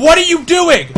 What are you doing?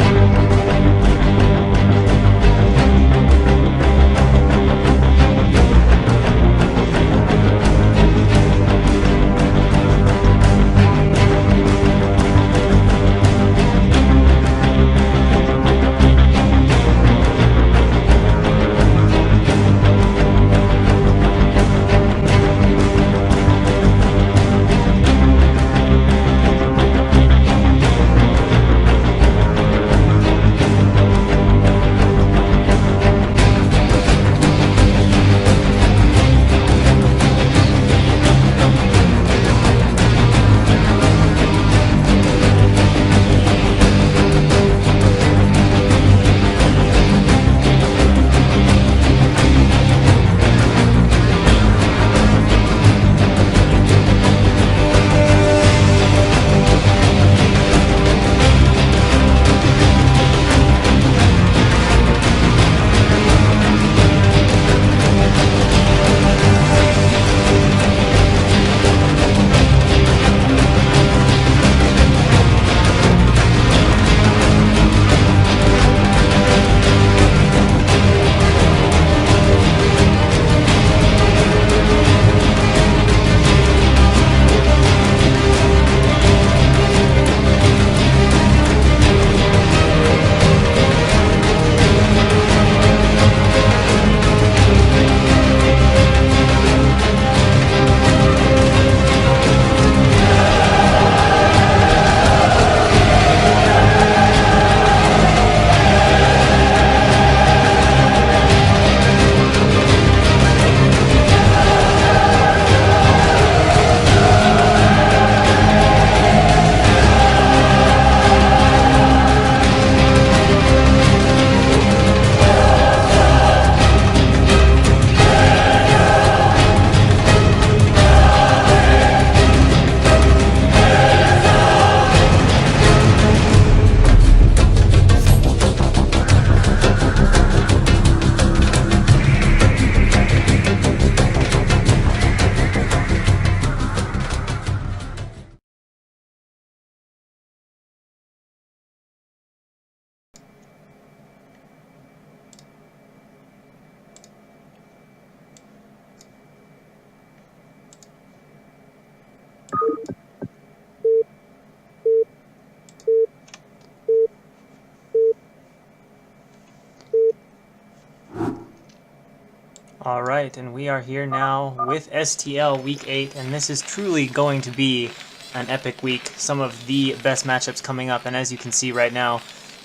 Alright, and we are here now with STL Week 8, and this is truly going to be an epic week. Some of the best matchups coming up, and as you can see right now,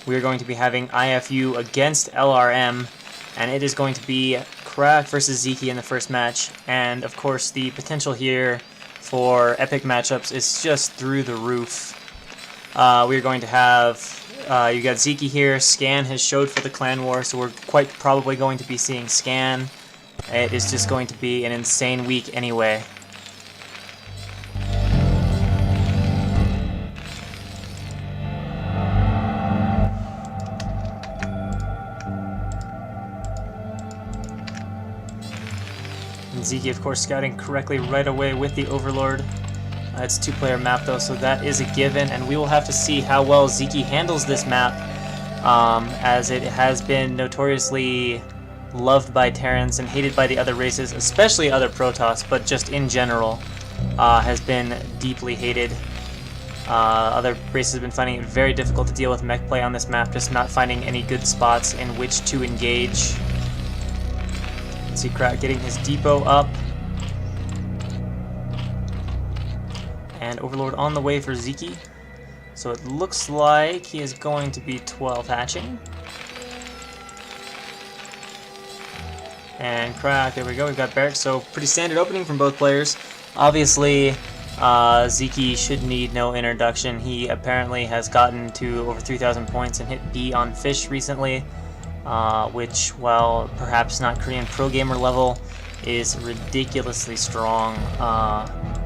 we are going to be having iFU against LRM, and it is going to be Crack versus Ziki in the first match, and of course the potential here for epic matchups is just through the roof. We're going to have, you got Ziki here. Scan has showed for the Clan War, so we're quite probably going to be seeing Scan. It is just going to be an insane week anyway. And Ziki, of course, scouting correctly right away with the Overlord. It's a two-player map, though, so that is a given, and we will have to see how well Ziki handles this map, as it has been notoriously loved by Terrans and hated by the other races, especially other Protoss, but just in general, has been deeply hated. Other races have been finding it very difficult to deal with mech play on this map, just not finding any good spots in which to engage. Let's see Crack getting his depot up. And Overlord on the way for Ziki. So it looks like he is going to be 12 hatching. And Crack, there we go, we've got Barracks, so pretty standard opening from both players. Obviously, Ziki should need no introduction. He apparently has gotten to over 3,000 points and hit B on Fish recently, which, while perhaps not Korean pro gamer level, is ridiculously strong,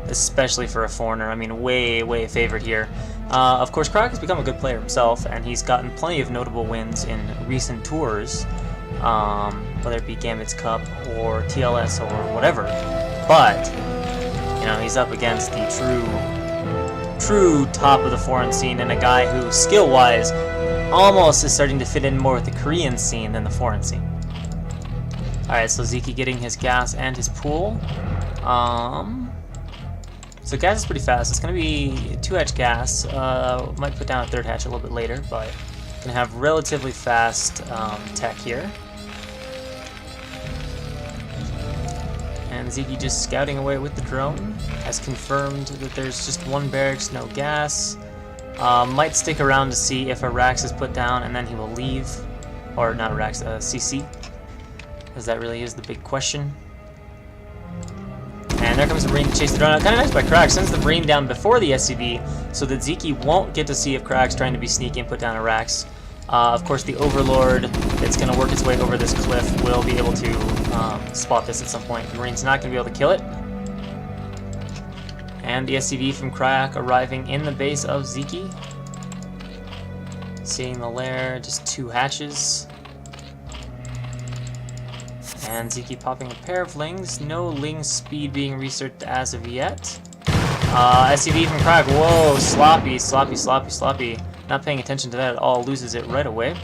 especially for a foreigner. I mean, way favored here. Of course, Crack has become a good player himself, and he's gotten plenty of notable wins in recent tours. Whether it be Gambit's Cup or TLS or whatever, but you know, he's up against the true top of the foreign scene and a guy who, skill-wise, almost is starting to fit in more with the Korean scene than the foreign scene. Alright, so Zeke getting his gas and his pool. So gas is pretty fast. It's going to be 2-hatch gas. Might put down a 3rd hatch a little bit later, but going to have relatively fast tech here. And Zeke just scouting away with the drone. Has confirmed that there's just 1 barracks, no gas. Might stick around to see if a Rax is put down, and then he will leave. Or not a Rax, a CC. As that really is the big question. And there comes the Marine to chase the drone out. Kind of nice by Crack. Sends the Marine down before the SCV so that Zeke won't get to see if Crack's trying to be sneaky and put down a Rax. Of course, the Overlord that's going to work its way over this cliff will be able to spot this at some point. The Marine's not going to be able to kill it. And the SCV from Crack arriving in the base of Zeke. Seeing the lair, just 2 hatches. And Zeke popping a pair of Lings. No Ling speed being researched as of yet. SCV from Crack. Whoa, sloppy, sloppy, sloppy, sloppy. Not paying attention to that at all. Loses it right away.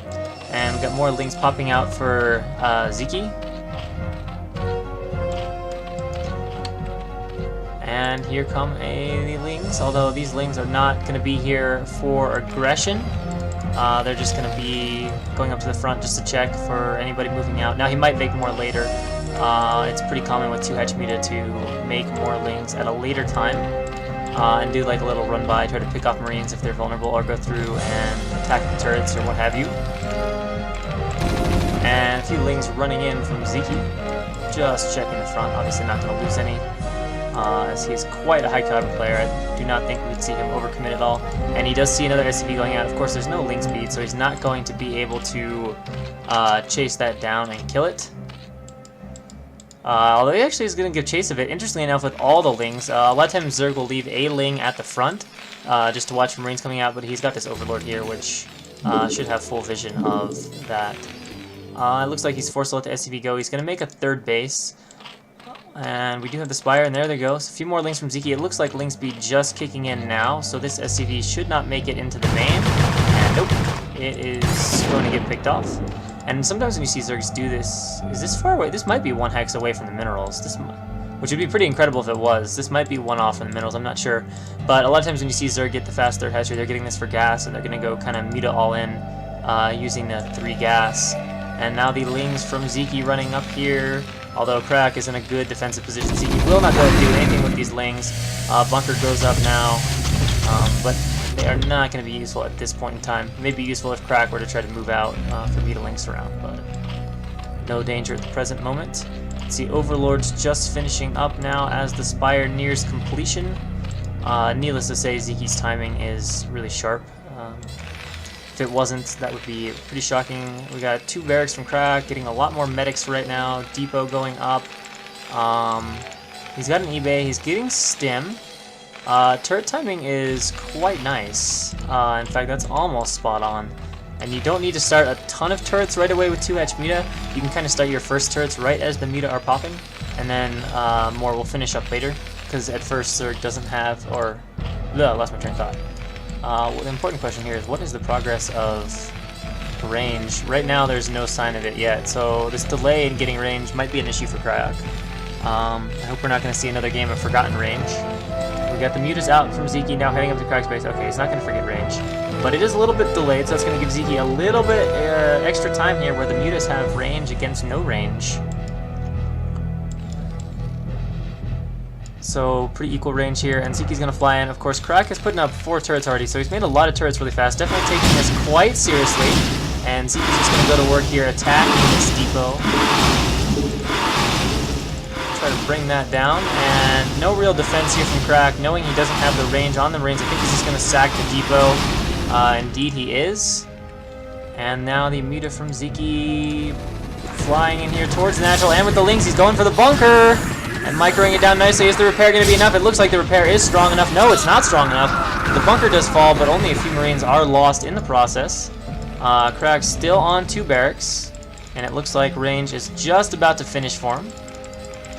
And we got more Lings popping out for Zeke. And here come the Lings. Although these Lings are not going to be here for aggression. They're just going to be going up to the front just to check for anybody moving out. Now he might make more later. It's pretty common with 2-hatch meta to make more Lings at a later time and do like a little run by, try to pick off Marines if they're vulnerable, or go through and attack the turrets or what have you. And a few Lings running in from Zeke, just checking the front. Obviously not going to lose any. As he is quite a high caliber player. I do not think we would see him overcommit at all. And he does see another SCV going out. Of course, there's no Ling speed, so he's not going to be able to chase that down and kill it. Although he actually is going to give chase of it. Interestingly enough, with all the Lings, a lot of times Zerg will leave a Ling at the front just to watch for Marines coming out, but he's got this Overlord here, which should have full vision of that. It looks like he's forced to let the SCV go. He's going to make a 3rd base. And we do have the Spire, and there they go. So a few more Lings from Zeke. It looks like Ling speed just kicking in now, so this SCV should not make it into the main. And nope, it is going to get picked off. And sometimes when you see Zergs do this, is this far away? This might be 1 hex away from the minerals, which would be pretty incredible if it was. This might be 1 off from the minerals, I'm not sure. But a lot of times when you see Zerg get the fast 3rd hatchery, they're getting this for gas, and they're going to go kind of meta all in using the 3 gas. And now the Lings from Zeke running up here. Although Crack is in a good defensive position, Zeke will not be able to do anything with these Lings. Bunker goes up now, but they are not going to be useful at this point in time. It may be useful if Crack were to try to move out for me to Lings around, but no danger at the present moment. Let's see, Overlord's just finishing up now as the Spire nears completion. Needless to say, Zeke's timing is really sharp. If it wasn't, that would be pretty shocking. We got 2 barracks from Crack, getting a lot more medics right now. Depot going up. He's got an eBay. He's getting stim. Turret timing is quite nice. In fact, that's almost spot on. And you don't need to start a ton of turrets right away with 2-hatch meta. You can kind of start your first turrets right as the meta are popping, and then more will finish up later. Because at first Zerg doesn't have, or lost my train of thought. Well, the important question here is, what is the progress of range? Right now there's no sign of it yet, so this delay in getting range might be an issue for Crack. I hope we're not going to see another game of forgotten range. We got the mutas out from Zeke, now heading up to Crack's base. Okay, he's not going to forget range, but it is a little bit delayed, so that's going to give Zeke a little bit extra time here where the mutas have range against no range. So pretty equal range here, and Zeke's going to fly in. Of course, Crack has put up 4 turrets already, so he's made a lot of turrets really fast. Definitely taking this quite seriously. And Zeke's just going to go to work here, attacking this depot. Try to bring that down, and no real defense here from Crack, knowing he doesn't have the range on the Marines. I think he's just going to sack the depot. Indeed he is. And now the muta from Zeke flying in here towards the natural, and with the Lings, he's going for the bunker! And microing it down nicely. Is the repair going to be enough? It looks like the repair is strong enough. No, it's not strong enough. The bunker does fall, but only a few Marines are lost in the process. Crack's still on 2 barracks, and it looks like range is just about to finish for him.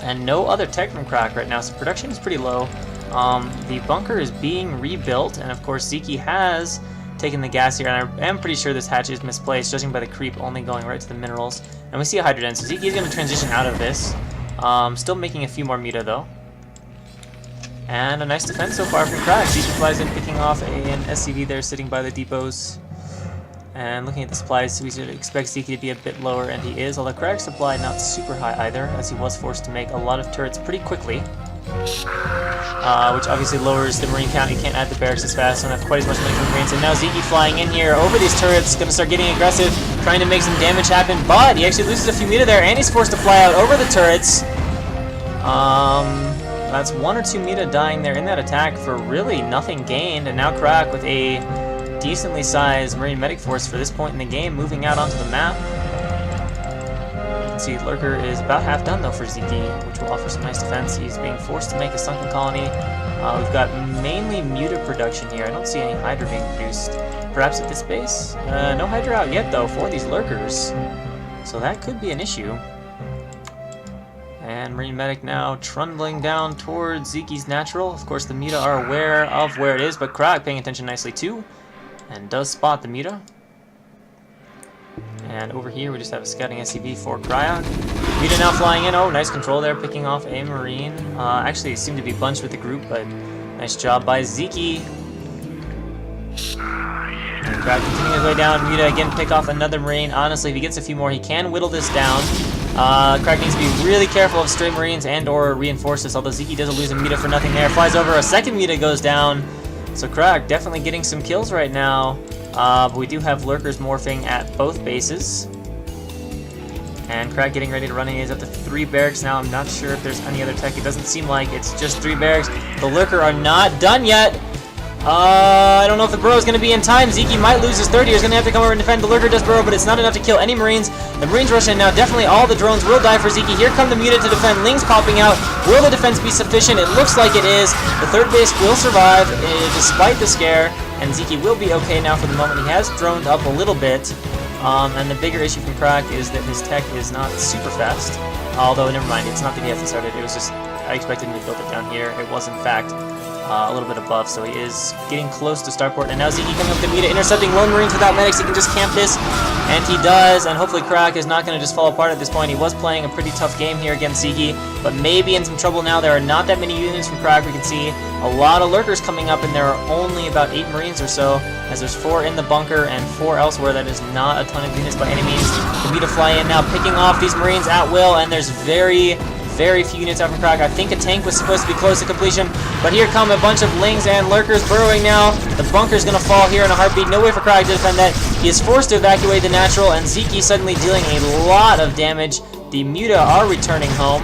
And no other tech from Crack right now, so production is pretty low. The bunker is being rebuilt, and of course Ziki has taken the gas here, and I am pretty sure this hatch is misplaced, judging by the creep only going right to the minerals. And we see a hydrogen, so Ziki is going to transition out of this. Still making a few more muta though. And a nice defense so far from Crack. Ziki flies in, picking off an SCV there sitting by the depots. And looking at the supplies, we should expect Ziki to be a bit lower, and he is, although Crack's supply not super high either, as he was forced to make a lot of turrets pretty quickly. Which obviously lowers the marine count. He can't add the barracks as fast, don't have quite as much money for the marines. And now Ziki flying in here over these turrets, going to start getting aggressive, trying to make some damage happen, but he actually loses a few meter there, and he's forced to fly out over the turrets. That's 1 or 2 meter dying there in that attack for really nothing gained, and now Crack with a decently sized marine medic force for this point in the game moving out onto the map. You can see Lurker is about half done though for Ziki, which will offer some nice defense. He's being forced to make a sunken colony. We've got mainly muta production here. I don't see any Hydra being produced. Perhaps at this base? No Hydra out yet though for these Lurkers, so that could be an issue. And Marine Medic now trundling down towards Ziki's natural. Of course, the muta are aware of where it is, but Crack paying attention nicely too, and does spot the muta. And over here, we just have a scouting SCV for Cryoc. Muta now flying in. Oh, nice control there, picking off a Marine. Actually, seemed to be bunched with the group, but nice job by Ziki. And Crack continuing his way down. Muta again pick off another Marine. Honestly, if he gets a few more, he can whittle this down. Crack needs to be really careful of stray Marines and or reinforce this, although Ziki doesn't lose a muta for nothing there. Flies over, a second muta goes down. So Crack definitely getting some kills right now. But we do have Lurkers morphing at both bases. And Crack getting ready to run in. He's up to 3 barracks now. I'm not sure if there's any other tech. It doesn't seem like it's just 3 barracks. The Lurker are not done yet. I don't know if the burrow is going to be in time. Ziki might lose his 30. He's going to have to come over and defend. The Lurker does burrow, but it's not enough to kill any Marines. The Marines rush in now. Definitely all the drones will die for Ziki. Here come the muta to defend. Lings popping out. Will the defense be sufficient? It looks like it is. The third base will survive despite the scare, and Ziki will be okay now for the moment. He has droned up a little bit, and the bigger issue from Crack is that his tech is not super fast. Although, never mind, it's not that he hasn't started. It was just, I expected him to build it down here. It was, in fact, a little bit above, so he is getting close to starport. And now Ziki coming up with the muta, intercepting lone Marines without medics. He can just camp this, and he does. And hopefully Crack is not going to just fall apart at this point. He was playing a pretty tough game here against Ziki, but maybe in some trouble now. There are not that many units from Crack. We can see a lot of Lurkers coming up, and there are only about 8 Marines or so, as there's 4 in the bunker and 4 elsewhere. That is not a ton of units by any means. The muta fly in now, picking off these Marines at will, and there's very few units out from Crack. I think a tank was supposed to be close to completion, but here come a bunch of Lings and Lurkers burrowing now. The bunker's going to fall here in a heartbeat. No way for Crack to defend that. He is forced to evacuate the natural, and Ziki suddenly dealing a lot of damage. The muta are returning home.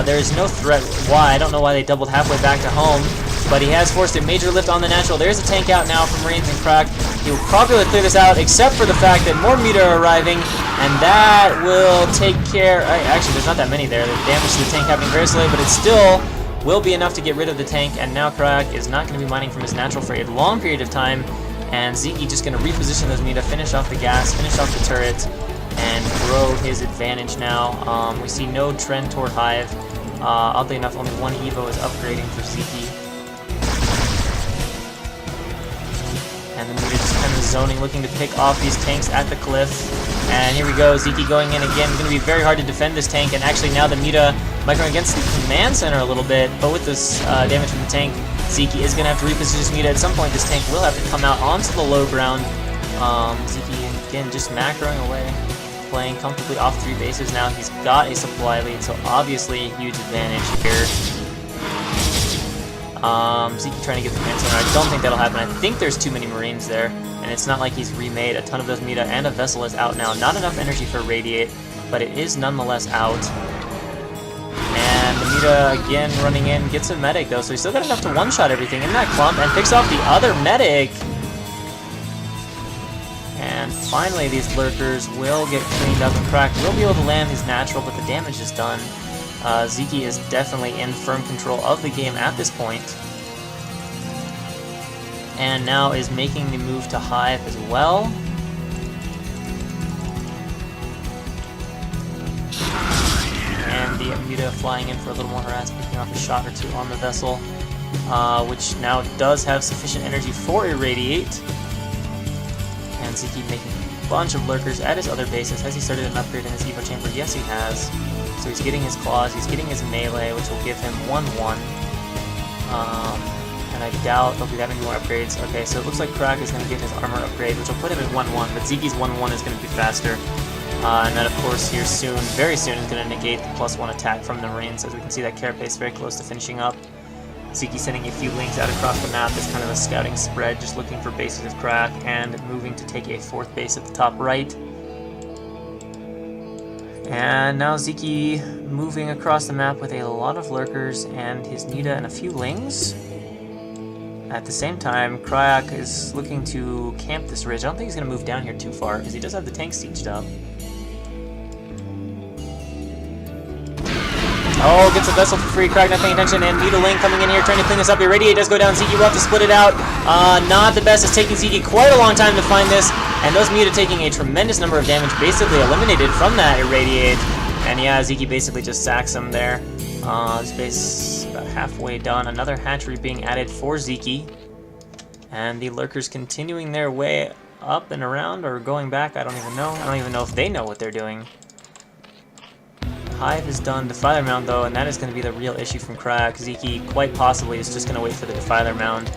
There is no threat. Why? I don't know why they doubled halfway back to home, but he has forced a major lift on the natural. There's a tank out now from Marines and Crack. He'll probably clear this out, except for the fact that more muta are arriving, and that will take care. Actually, there's not that many there. The damage to the tank happening very slowly, but it still will be enough to get rid of the tank. And now Crack is not going to be mining from his natural for a long period of time, and Ziki just going to reposition those muta, finish off the gas, finish off the turret, and grow his advantage now. We see no trend toward Hive. Oddly enough, only 1 Evo is upgrading for Ziki. And the muta just kind of zoning, looking to pick off these tanks at the cliff. And here we go, Ziki going in again. It's going to be very hard to defend this tank, and actually now the muta might go against the command center a little bit, but with this damage from the tank, Ziki is going to have to reposition this muta. At some point, this tank will have to come out onto the low ground. Ziki, again, just macroing away, playing comfortably off 3 bases now. He's got a supply lead, so obviously a huge advantage here. Ziki trying to get the command center. I don't think that'll happen. I think there's too many Marines there, and it's not like he's remade a ton of those muta, and a vessel is out now. Not enough energy for Radiate, but it is nonetheless out. And the muta again running in, gets a medic though, so he's still got enough to one-shot everything in that clump, and picks off the other medic. And finally these Lurkers will get cleaned up, and Crack will be able to land his natural, but the damage is done. Ziki is definitely in firm control of the game at this point, and now is making the move to Hive as well. And the muta flying in for a little more harass, picking off a shot or 2 on the vessel. which now does have sufficient energy for Irradiate. And Ziki making a bunch of lurkers at his other bases. Has he started an upgrade in his Evo Chamber? Yes, he has. So he's getting his claws, he's getting his melee, which will give him 1-1. And I doubt they'll be having more upgrades. Okay, so it looks like Crack is going to get his armor upgrade, which will put him at 1-1, but Ziki's 1-1 is going to be faster. And that, of course, here soon, very soon, is going to negate the +1 attack from the Marines, as we can see that Carapace very close to finishing up. Ziki sending a few links out across the map as kind of a scouting spread, just looking for bases of Crack, and moving to take a 4th base at the top right. And now Ziki moving across the map with a lot of lurkers and his Nita and a few lings. At the same time, Cryak is looking to camp this ridge. I don't think he's going to move down here too far, because he does have the tank sieged up. Oh, gets a vessel for free. Cryak not paying attention, and Nita Ling coming in here trying to clean this up. Irradiate does go down. Ziki will have to split it out. Not the best. It's taking Ziki quite a long time to find this, and those Muta taking a tremendous number of damage, basically eliminated from that Irradiate. And yeah, Ziki basically just sacks him there. This base about halfway done. Another hatchery being added for Ziki. And the lurkers continuing their way up and around, or going back, I don't even know. I don't even know if they know what they're doing. Hive is done. Defiler Mound, though, and that is going to be the real issue from Crack. Ziki quite possibly is just going to wait for the Defiler Mound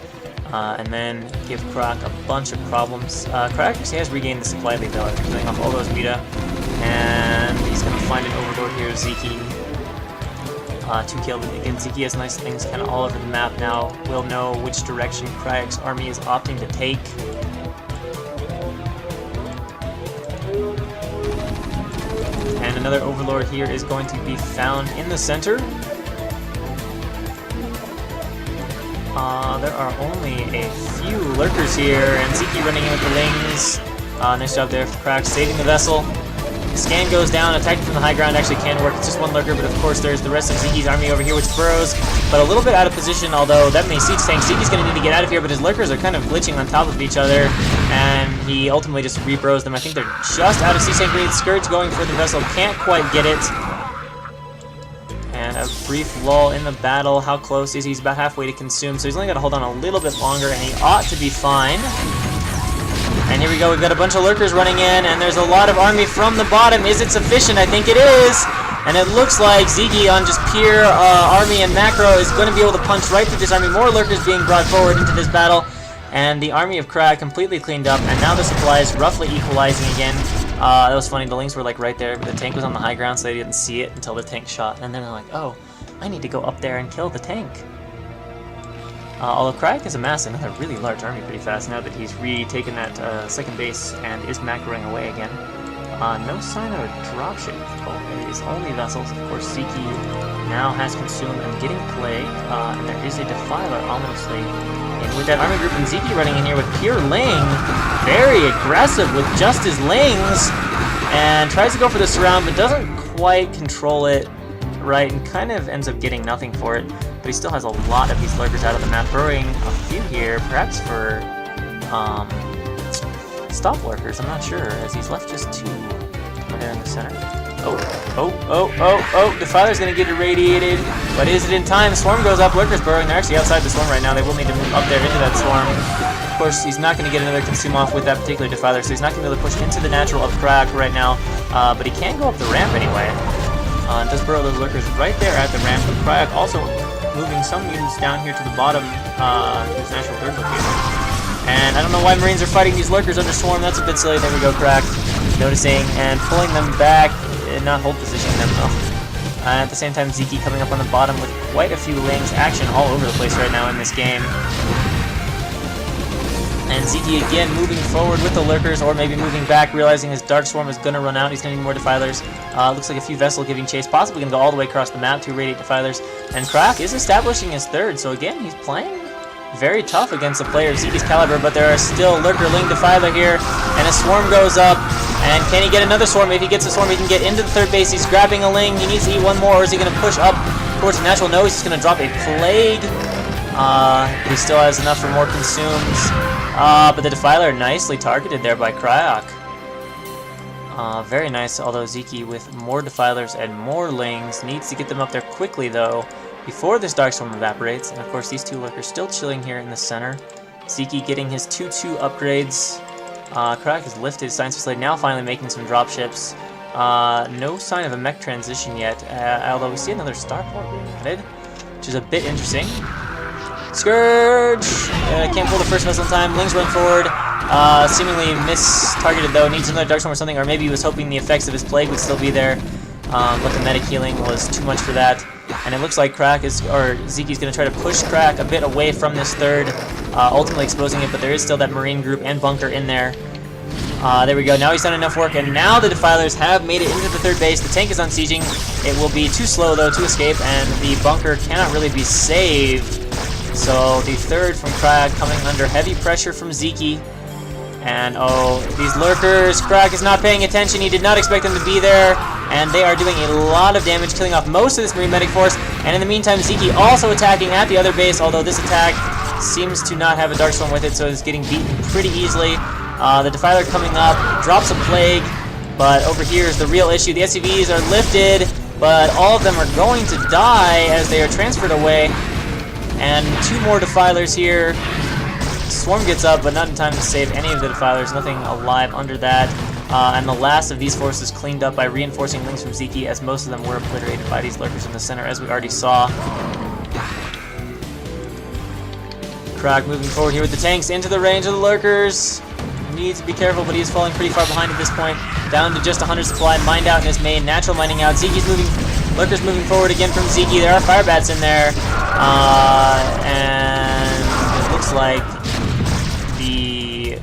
and then give Crack a bunch of problems. Crack actually has regained the supply lead, though, after killing off all those Muta. And he's going to find an Overlord here, Ziki. 2 killed. Again, Ziki has nice things kind of all over the map now. We'll know which direction Crack's army is opting to take. And another Overlord here is going to be found in the center. There are only a few lurkers here, and Ziki running in with the Lings. Nice job there for Crack, saving the vessel. The scan goes down, attacking from the high ground actually can work. It's just one lurker, but of course there's the rest of Ziki's army over here, which burrows, but a little bit out of position, although that many siege tanks. Ziki's going to need to get out of here, but his lurkers are kind of glitching on top of each other, and he ultimately just re-burrows them. I think they're just out of siege tank range. Scourge going for the vessel, can't quite get it. And a brief lull in the battle. How close is he? He's about halfway to consume, so he's only got to hold on a little bit longer, and he ought to be fine. And here we go, we've got a bunch of lurkers running in, and there's a lot of army from the bottom. Is it sufficient? I think it is. And it looks like Ziki on just pure army and macro is going to be able to punch right through this army. More lurkers being brought forward into this battle. And the army of Crack completely cleaned up, and now the supply is roughly equalizing again. That was funny, the Lings were like right there, but the tank was on the high ground, so they didn't see it until the tank shot. And then they're like, oh, I need to go up there and kill the tank. Although Crack has amassed another really large army pretty fast now that he's retaken that 2nd base and is macroing away again. No sign of a dropship. It is only vessels. Of course, Ziki now has consumed and getting plague, and there is a Defiler, ominously. And with that army group and Ziki running in here with pure Ling, very aggressive with just his Lings, and tries to go for the surround, but doesn't quite control it right, and kind of ends up getting nothing for it. But he still has a lot of these lurkers out of the map, burrowing a few here, perhaps for stop lurkers, I'm not sure, as he's left just 2 right there in the center. Oh, Defiler's gonna get irradiated, but is it in time? Swarm goes up, lurkers burrowing, they're actually outside the swarm right now, they will need to move up there into that swarm. Of course, he's not gonna get another consume off with that particular Defiler, so he's not gonna be able to push into the natural of Crack right now, but he can go up the ramp anyway. Does burrow those lurkers right there at the ramp, but Crack also moving some units down here to the bottom, his natural 3rd location. And I don't know why Marines are fighting these lurkers under swarm. That's a bit silly. There we go, Crack. Noticing and pulling them back, and not hold positioning them. At the same time, Ziki coming up on the bottom with quite a few Lings. Action all over the place right now in this game. And Ziki again moving forward with the lurkers, or maybe moving back, realizing his Dark Swarm is going to run out. He's going to need more Defilers. Looks like a few Vessel giving chase, possibly going to go all the way across the map to irradiate Defilers. And Crack is establishing his 3rd, so again, he's playing very tough against a player of Ziki's caliber, but there are still Lurker Ling Defiler here, and a Swarm goes up, and can he get another Swarm? If he gets a Swarm, he can get into the 3rd base. He's grabbing a Ling, he needs to eat one more, or is he going to push up towards the natural? No, he's just going to drop a Plague. He still has enough for more consumes. But the Defiler nicely targeted there by Crack. Very nice, although Ziki with more Defilers and more Lings needs to get them up there quickly, though. before this Darkstorm evaporates. And of course, these two lurkers still chilling here in the center. SWBi getting his 2-2 upgrades. Crack has lifted his Science Facility, now finally making some dropships. No sign of a mech transition yet, although we see another starport being added, which is a bit interesting. Scourge! Can't pull the first vessel in time. Lings run forward. Seemingly mis-targeted though. Needs another Darkstorm or something, or maybe he was hoping the effects of his plague would still be there. But the medic healing was too much for that. And it looks like SWBi's going to try to push Crack a bit away from this third, ultimately exposing it, but there is still that Marine group and bunker in there. There we go. Now he's done enough work, and now the Defilers have made it into the third base. The tank is unsieging. It will be too slow, though, to escape, and the bunker cannot really be saved. So the third from Crack coming under heavy pressure from SWBi. And oh, these lurkers, Crack is not paying attention. He did not expect them to be there. And they are doing a lot of damage, killing off most of this Marine Medic force. And in the meantime, SWBi also attacking at the other base, although this attack seems to not have a Darkstorm with it, so it's getting beaten pretty easily. The Defiler coming up, drops a Plague, but over here is the real issue. The SCVs are lifted, but all of them are going to die as they are transferred away. And two more Defilers here. Swarm gets up, but not in time to save any of the Defilers. Nothing alive under that. And the last of these forces cleaned up by reinforcing links from SWBi, as most of them were obliterated by these lurkers in the center, as we already saw. Crack moving forward here with the tanks into the range of the lurkers. Needs to be careful, but he is falling pretty far behind at this point. Down to just 100 supply, mined out in his main, natural mining out. SWBi's moving, lurkers moving forward again from SWBi. There are firebats in there, and it looks like the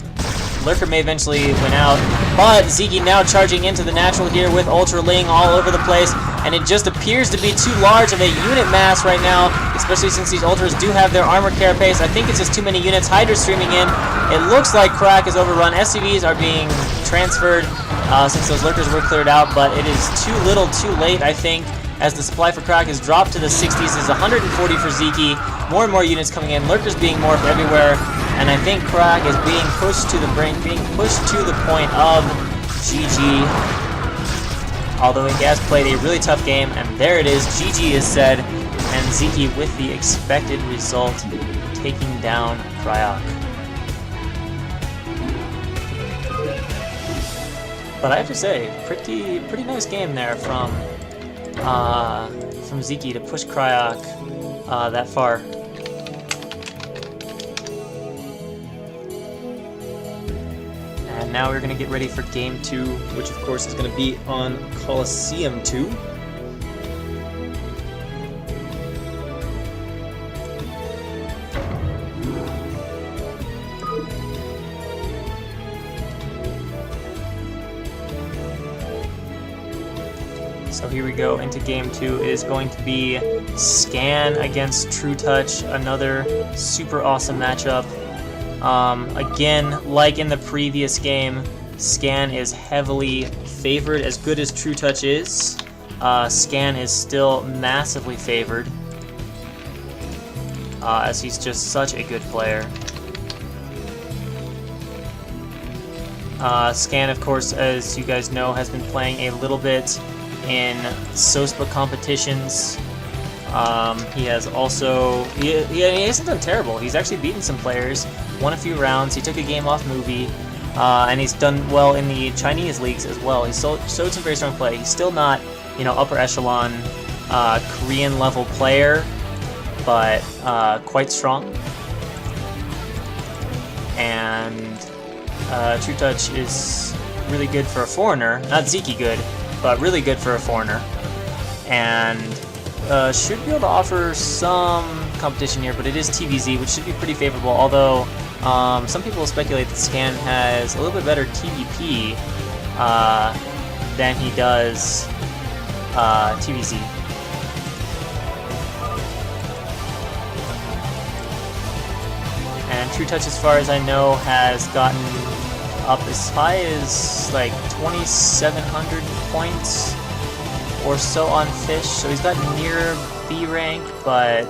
lurker may eventually win out, but SWBi now charging into the natural here with Ultra Ling all over the place, and it just appears to be too large of a unit mass right now, especially since these Ultras do have their armor carapace. I think it's just too many units. Hydra streaming in. It looks like Crack is overrun. SCVs are being transferred since those lurkers were cleared out, but it is too little too late, I think, as the supply for Crack is dropped to the 60s. It's 140 for SWBi. More and more units coming in. Lurkers being morphed everywhere. And I think Crack is being pushed to the brink, being pushed to the point of GG. Although he has played a really tough game, and there it is, GG is said, and SWBi with the expected result, taking down Cryok. But I have to say, pretty nice game there from SWBi to push Cryok that far. And now we're going to get ready for Game 2, which of course is going to be on Coliseum 2. So here we go into Game 2. It is going to be Scan against True Touch, another super awesome matchup. Again, like in the previous game, Scan is heavily favored. As good as True Touch is, Scan is still massively favored, as he's just such a good player. Scan, of course, as you guys know, has been playing a little bit in SWBi competitions. He has also, he hasn't done terrible. He's actually beaten some players, won a few rounds. He took a game off Movie, and he's done well in the Chinese leagues as well. He's showed some very strong play. He's still not, upper echelon Korean level player, but quite strong. And True Touch is really good for a foreigner. Not SWBi good, but really good for a foreigner. And should be able to offer some competition here, but it is TVZ, which should be pretty favorable, although some people speculate that Scan has a little bit better TVP than he does TVZ. And True Touch, as far as I know, has gotten up as high as like 2,700 points or so on Fish, so he's got near B rank, but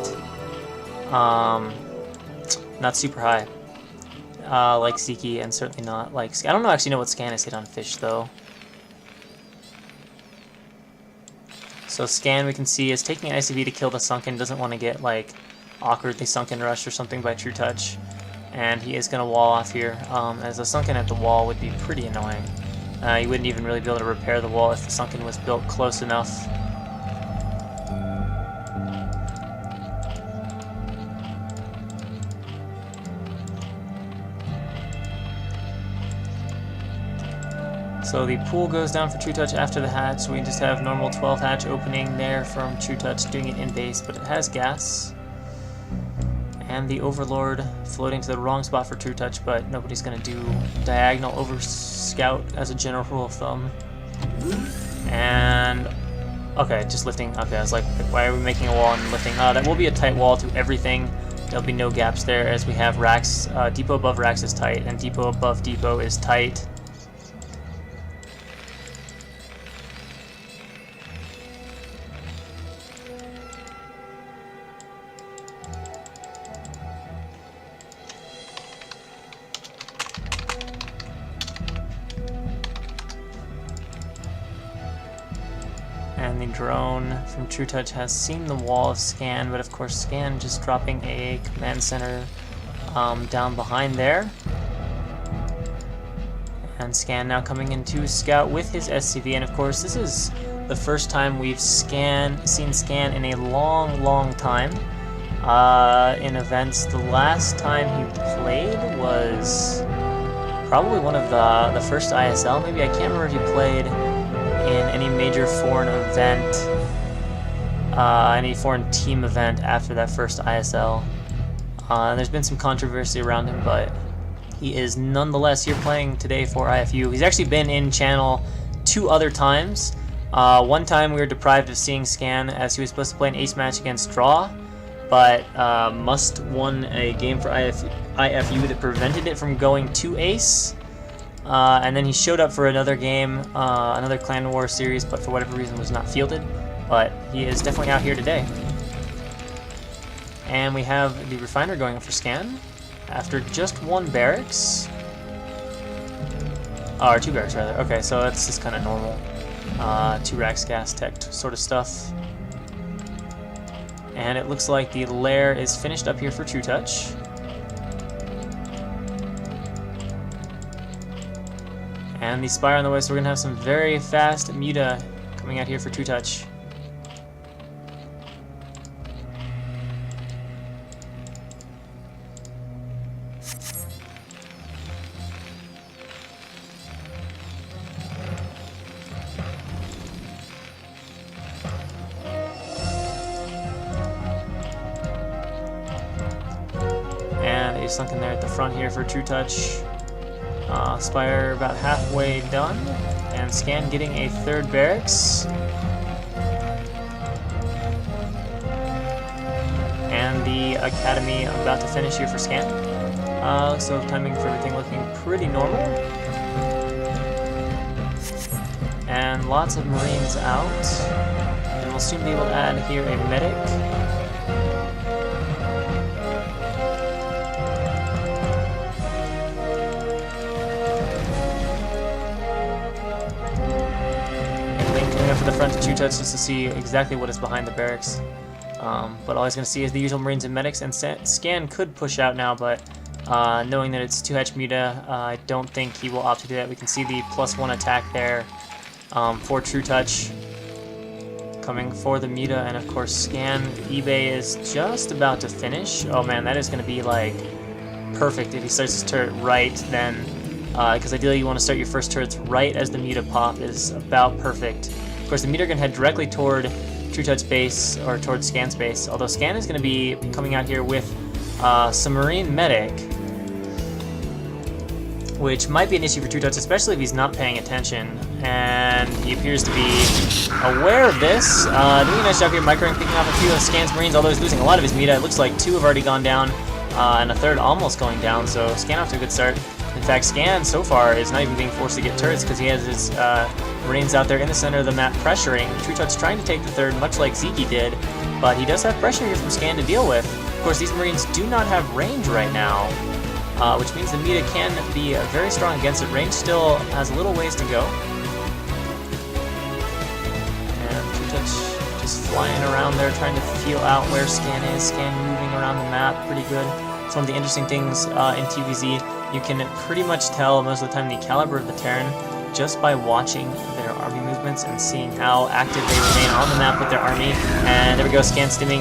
not super high like SWBi, and certainly not like I don't actually know what Scan has hit on Fish though. So Scan, we can see, is taking ICV to kill the Sunken, doesn't want to get like awkwardly Sunken rushed or something by True Touch. And he is going to wall off here, as a Sunken at the wall would be pretty annoying. You wouldn't even really be able to repair the wall if the Sunken was built close enough. So the pool goes down for True Touch after the hatch, so we just have normal 12 hatch opening there from True Touch doing it in base, but it has gas. And the Overlord floating to the wrong spot for True Touch, but nobody's going to do diagonal over Scout as a general rule of thumb. And okay, just lifting. Okay, I was like, why are we making a wall and lifting? That will be a tight wall to everything. There'll be no gaps there as we have racks. Depot above racks is tight, and depot above depot is tight. And the drone from True Touch has seen the wall of Scan, but of course Scan just dropping a command center down behind there. And Scan now coming into Scout with his SCV, and of course this is the first time we've seen Scan in a long time in events. The last time he played was probably one of the first ISL, maybe. I can't remember if he played in any major foreign event, any foreign team event after that first ISL. There's been some controversy around him, but he is nonetheless here playing today for iFU. He's actually been in channel 2 other times. One time we were deprived of seeing Scan as he was supposed to play an ace match against Draw, but Must won a game for iFU that prevented it from going to ace. And then he showed up for another game, another Clan War series, but for whatever reason was not fielded. But he is definitely out here today. And we have the Refiner going up for Scan after just 1 barracks. Or 2 barracks rather. Okay, so that's just kind of normal. 2 racks gas tech sort of stuff. And it looks like the lair is finished up here for True Touch. And the Spire on the way, so we're going to have some very fast Muta coming out here for True Touch. And a Sunken there at the front here for True Touch. Spire about halfway done, and Scan getting a 3rd barracks. And the Academy about to finish here for Scan. So timing for everything looking pretty normal. And lots of Marines out. And we'll soon be able to add here a medic. For the front to True Touch just to see exactly what is behind the barracks. But all he's going to see is the usual Marines and medics, and Scan could push out now, but knowing that it's 2-hatch Muta, I don't think he will opt to do that. We can see the +1 attack there for True Touch coming for the Muta, and of course Scan eBay is just about to finish. Oh man, that is going to be like perfect if he starts his turret right then, because ideally you want to start your first turrets right as the Muta pop is about perfect. Of course, the Muta are going to head directly toward True Touch base, or towards Scan's base, although Scan is going to be coming out here with some Marine Medic, which might be an issue for True Touch, especially if he's not paying attention, and he appears to be aware of this. Doing a nice job here, microing, picking off a few of Scan's Marines, although he's losing a lot of his Muta. It looks like 2 have already gone down, and a 3rd almost going down, so Scan off to a good start. In fact, Scan so far is not even being forced to get turrets because he has his Marines out there in the center of the map pressuring. True Touch trying to take the 3rd, much like Zeke did, but he does have pressure here from Scan to deal with. Of course, these Marines do not have range right now, which means the Muta can be very strong against it. Range still has a little ways to go. And True Touch flying around there trying to feel out where Scan is. Scan moving around the map pretty good. It's one of the interesting things in TVZ. You can pretty much tell most of the time the caliber of the Terran just by watching their army movements and seeing how active they remain on the map with their army. And there we go, Scan stimming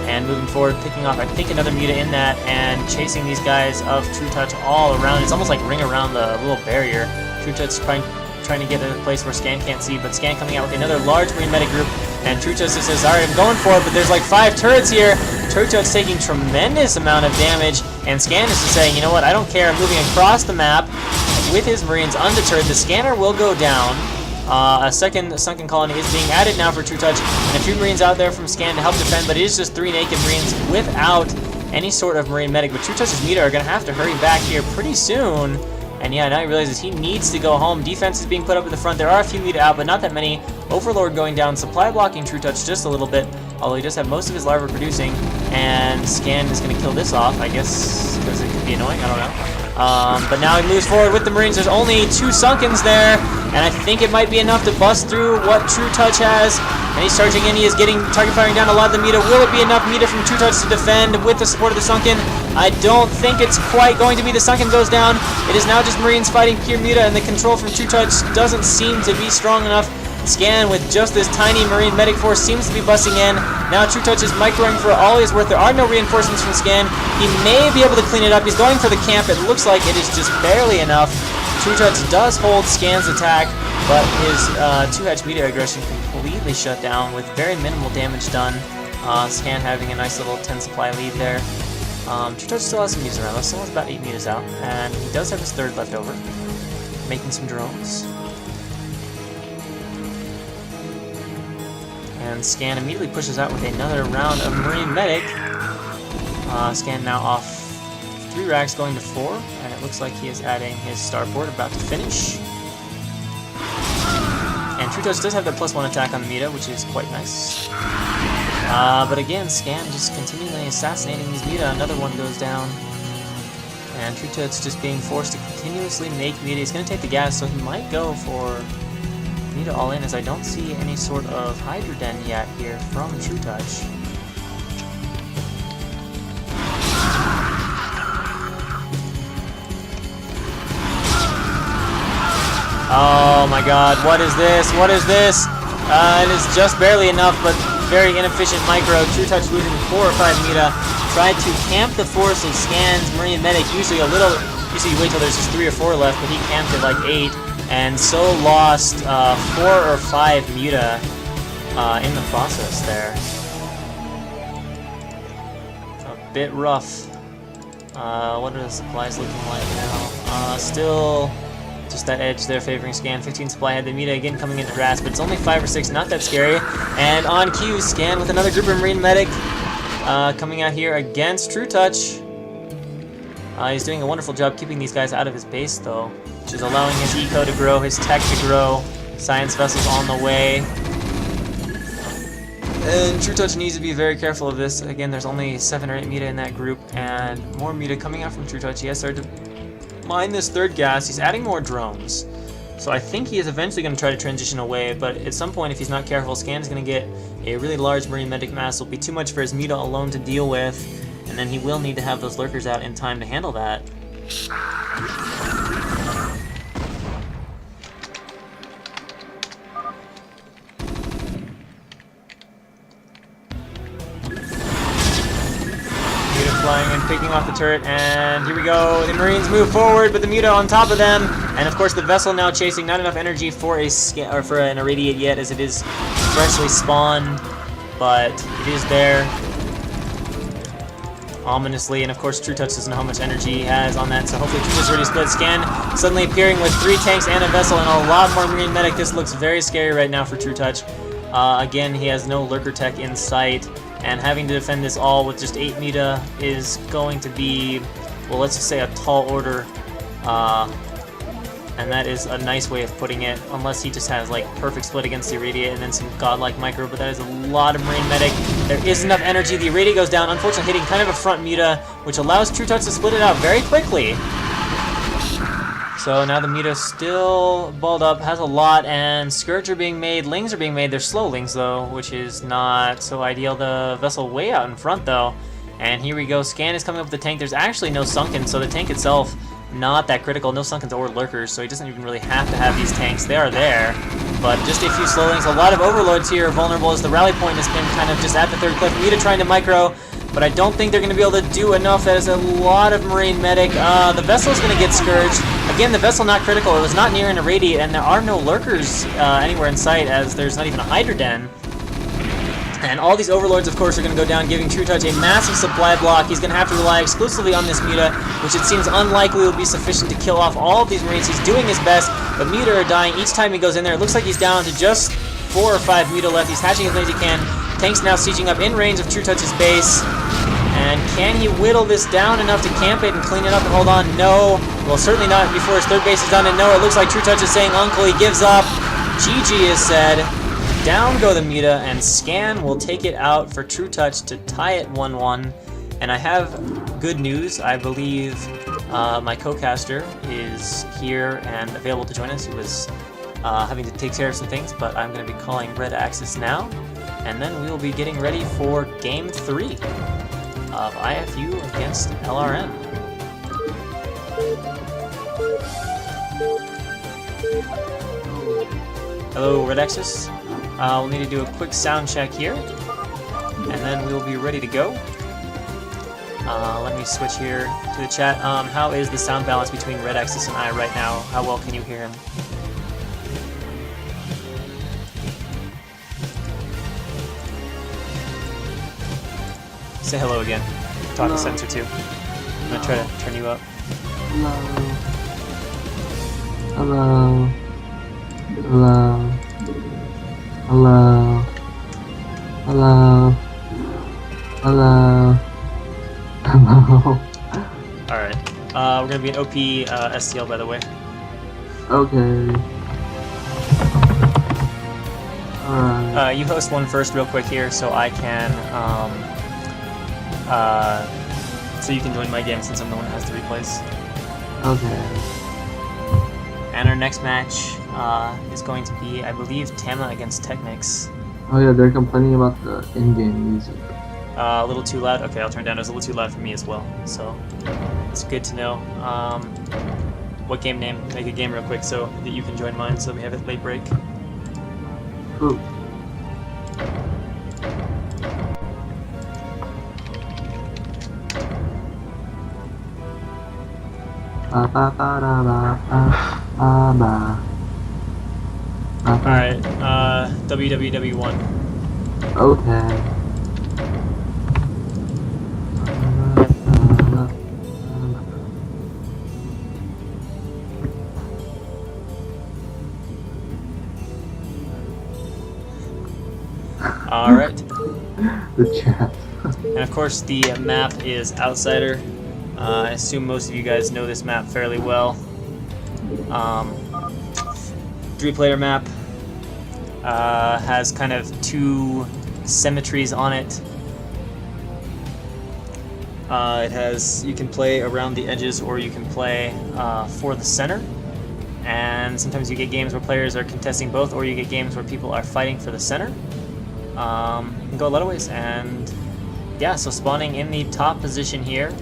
and moving forward, picking off I think another Muta in that and chasing these guys of True Touch all around. It's almost like ring around the little barrier. True Touch trying to get to a place where Scan can't see, but Scan coming out with another large Marine medic group, and True Touch just says, alright, I'm going for it, but there's like 5 turrets here. True Touch taking tremendous amount of damage, and Scan is just saying, you know what, I don't care, I'm moving across the map with his Marines undeterred. The scanner will go down. A second sunken colony is being added now for True Touch, and a few Marines out there from Scan to help defend, but it is just 3 naked Marines without any sort of Marine medic. But True Touch's Muta are going to have to hurry back here pretty soon. And yeah, now he realizes he needs to go home. Defense is being put up in the front. There are a few Muta out, but not that many. Overlord going down. Supply blocking True Touch just a little bit, although he does have most of his larvae producing. And Scan is going to kill this off, I guess, because it could be annoying. I don't know. But now he moves forward with the Marines. There's only 2 Sunkens there, and I think it might be enough to bust through what True Touch has. And he's charging in. He is getting target firing down a lot of the Muta. Will it be enough Muta from True Touch to defend with the support of the Sunken? I don't think it's quite going to be. The Sunken goes down. It is now just Marines fighting pure Muta, and the control from True Touch doesn't seem to be strong enough. Scan with just this tiny Marine medic force seems to be busting in. Now True Touch is microing for all he's worth. There are no reinforcements from Scan. He may be able to clean it up. He's going for the camp. It looks like it is just barely enough. True Touch does hold Scan's attack, but his 2-hatch Muta aggression completely shut down with very minimal damage done. Scan having a nice little 10 supply lead there. True Touch still has some Mutas around. Still has about 8 Mutas out, and he does have his 3rd left over, making some drones. And Scan immediately pushes out with another round of Marine Medic. Scan now off 3 racks going to 4, and it looks like he is adding his starboard, about to finish. And True Touch does have that +1 attack on the Muta, which is quite nice. But again, Scan just continually assassinating these Muta. Another one goes down. And True Touch just being forced to continuously make Muta. He's going to take the gas, so he might go for Muta all in, as I don't see any sort of Hydra Den yet here from True Touch. Oh my god, what is this? What is this? It is just barely enough, but very inefficient micro. True Touch losing 4 or 5 Muta. Tried to camp the force of Scan's Marine Medic, usually you wait till there's just 3 or 4 left, but he camped at like 8. And so lost 4 or 5 Muta in the process there. A bit rough. What are the supplies looking like now? Still just that edge there favoring Scan. 15 supply head. The Muta again coming into grasp, but it's only 5 or 6, not that scary. And on cue, Scan with another group of Marine Medic coming out here against True Touch. He's doing a wonderful job keeping these guys out of his base, though, which is allowing his eco to grow, his tech to grow. Science vessels on the way. And True Touch needs to be very careful of this. Again, there's only 7 or 8 Muta in that group, and more Muta coming out from True Touch. He has started to mine this 3rd gas. He's adding more drones. So I think he is eventually going to try to transition away, but at some point, if he's not careful, Scan is going to get a really large Marine Medic mass. It will be too much for his Muta alone to deal with. And then he will need to have those lurkers out in time to handle that. Muta flying and picking off the turret, and here we go. The Marines move forward, but the Muta on top of them, and of course the vessel now chasing. Not enough energy for an irradiate yet, as it is freshly spawned, but it is there. Ominously, and of course True Touch doesn't know how much energy he has on that, so hopefully True Touch is already split. Scan suddenly appearing with 3 tanks and a vessel and a lot more Marine Medic. This looks very scary right now for True Touch. Again, he has no lurker tech in sight, and having to defend this all with just 8 Muta is going to be, well, let's just say a tall order, and that is a nice way of putting it, unless he just has like perfect split against the Irradiate and then some godlike micro, but that is a lot of Marine Medic. There is enough energy. The Irradiate goes down, unfortunately hitting kind of a front Muta, which allows True Touch to split it out very quickly. So now the Muta still balled up, has a lot, and Scourge are being made, Lings are being made. They're slow Lings though, which is not so ideal. The vessel way out in front though. And here we go, Scan is coming up with the tank. There's actually no Sunken, so the tank itself not that critical. No Sunkens or Lurkers, so he doesn't even really have to have these tanks. They are there, but just a few slowlings. A lot of Overlords here are vulnerable as the rally point has been kind of just at the third cliff. Muta trying to micro, but I don't think they're going to be able to do enough. That is a lot of Marine Medic. The vessel is going to get Scourged. Again, the vessel not critical. It was not near an irradiate, and there are no Lurkers anywhere in sight, as there's not even a Hydra Den. And all these Overlords, of course, are going to go down, giving True Touch a massive supply block. He's going to have to rely exclusively on this Muta, which it seems unlikely will be sufficient to kill off all of these Marines. He's doing his best, but Muta are dying each time he goes in there. It looks like he's down to just 4 or 5 Muta left. He's hatching as many as he can. Tank's now sieging up in range of True Touch's base. And can he whittle this down enough to camp it and clean it up and hold on? No. Well, certainly not before his third base is done. And no, it looks like True Touch is saying uncle. He gives up. GG is said. Down go the Muta, and Scan will take it out for True Touch to tie it 1-1. And I have good news. I believe my co-caster is here and available to join us. He was having to take care of some things, but I'm going to be calling Red Axis now. And then we will be getting ready for Game 3 of iFU against LRM. Hello, Red Axis. We'll need to do a quick sound check here, and then we'll be ready to go. Let me switch here to the chat. How is the sound balance between Red Axis and I right now? How well can you hear him? Say hello again. Talk a sentence or two. I'm gonna try to turn you up. Hello. Hello. Hello. Hello. Hello. Hello. Alright. We're gonna be an OP STL, by the way. Okay. Alright. You host one first real quick here so I can, so you can join my game since I'm the one that has the replays. Okay. And our next match is going to be, I believe, Tama against Technics. Oh yeah, they're complaining about the in-game music. A little too loud? Okay, I'll turn it down. It was a little too loud for me as well, so it's good to know. What game name? Make a game real quick so that you can join mine so we have it late break. Ooh. Alright, WWW1. Okay. Alright. The chat. And of course the map is Outsider. I assume most of you guys know this map fairly well. 3-player map. Has kind of 2 symmetries on it. It has, you can play around the edges or you can play for the center. And sometimes you get games where players are contesting both, or you get games where people are fighting for the center. You can go a lot of ways. And yeah, so spawning in the top position here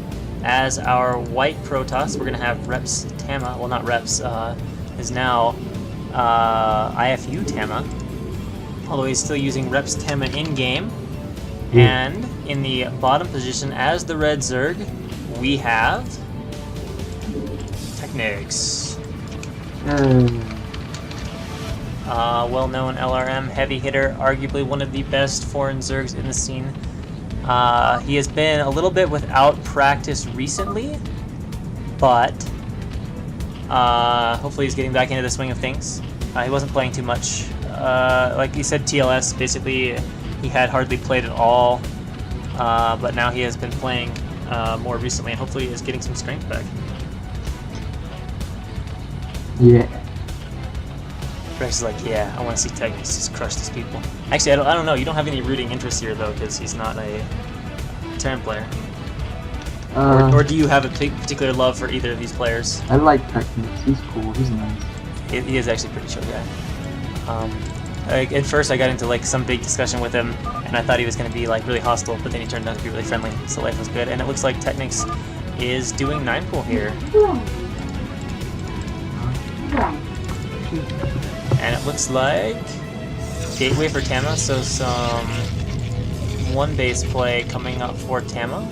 as our white Protoss, we're going to have Reps Tama, well not Reps, is now iFU Tama, although he's still using Reps Tama in-game. And in the bottom position as the red Zerg, we have Technics. Well-known LRM heavy hitter, arguably one of the best foreign Zergs in the scene. He has been a little bit without practice recently, but hopefully he's getting back into the swing of things. He wasn't playing too much. Like he said, TLS, basically he had hardly played at all, but now he has been playing more recently, and hopefully is getting some strength back. Yeah. Rex is like, yeah, I want to see Technics just crush these people. Actually, I don't know. You don't have any rooting interest here, though, because he's not a Terran player. Or do you have a particular love for either of these players? I like Technics. He's cool. He's nice. He is actually a pretty chill guy. At first I got into like some big discussion with him, and I thought he was going to be like really hostile, but then he turned out to be really friendly, so life was good. And it looks like Technics is doing 9 pool here. And it looks like gateway for Tama, so some 1 base play coming up for Tama.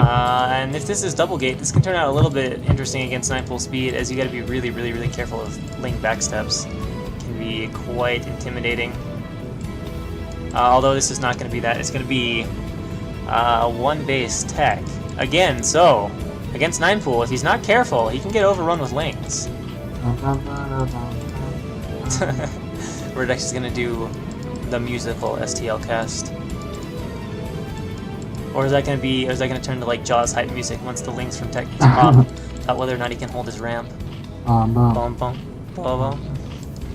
And if this is double gate, this can turn out a little bit interesting against 9 pool speed, as you got to be really, really, really careful of ling backsteps. It can be quite intimidating. Although this is not going to be that. It's going to be 1 base tech. Again, so, against 9 pool, if he's not careful, he can get overrun with lings. We're actually going to do the musical STL cast. Or is that going to be? Or is that going to turn to like Jaws hype music once the links from Technics pop about whether or not he can hold his ramp? Bum bum bum bum.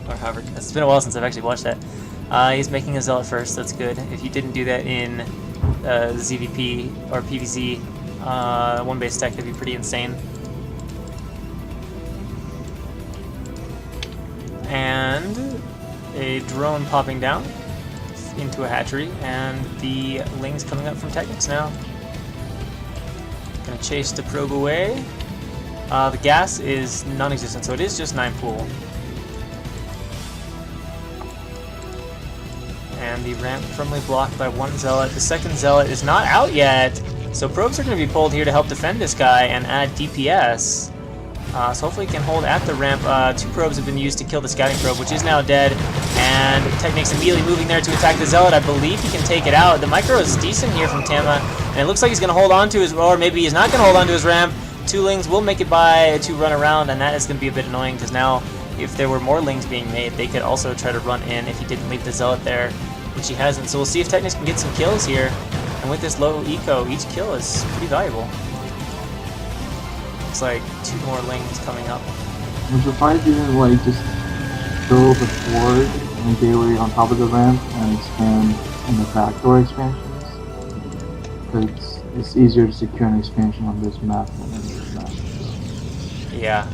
Or however, it's been a while since I've actually watched that. He's making a zealot first. That's good. If you didn't do that in ZVP or PVZ, 1 base tech, that'd be pretty insane. And a drone popping down into a hatchery, and the lings coming up from Technics now. Gonna chase the probe away. The gas is non-existent, so it is just 9 pool. And the ramp firmly blocked by 1 zealot. The second zealot is not out yet, so probes are going to be pulled here to help defend this guy and add DPS. So hopefully he can hold at the ramp. 2 probes have been used to kill the scouting probe, which is now dead. And Technics immediately moving there to attack the zealot. I believe he can take it out. The micro is decent here from Tama, and it looks like he's going to hold on to his, or maybe he's not going to hold on to his ramp. 2 lings will make it by to run around, and that is going to be a bit annoying, because now if there were more lings being made, they could also try to run in if he didn't leave the zealot there, which he hasn't. So we'll see if Technics can get some kills here. And with this low eco, each kill is pretty valuable. Looks like 2 more lings coming up. I'm surprised he didn't like just throw the forward and gateway on top of the ramp and expand in the backdoor expansions. Because it's easier to secure an expansion on this map than on this map. Yeah,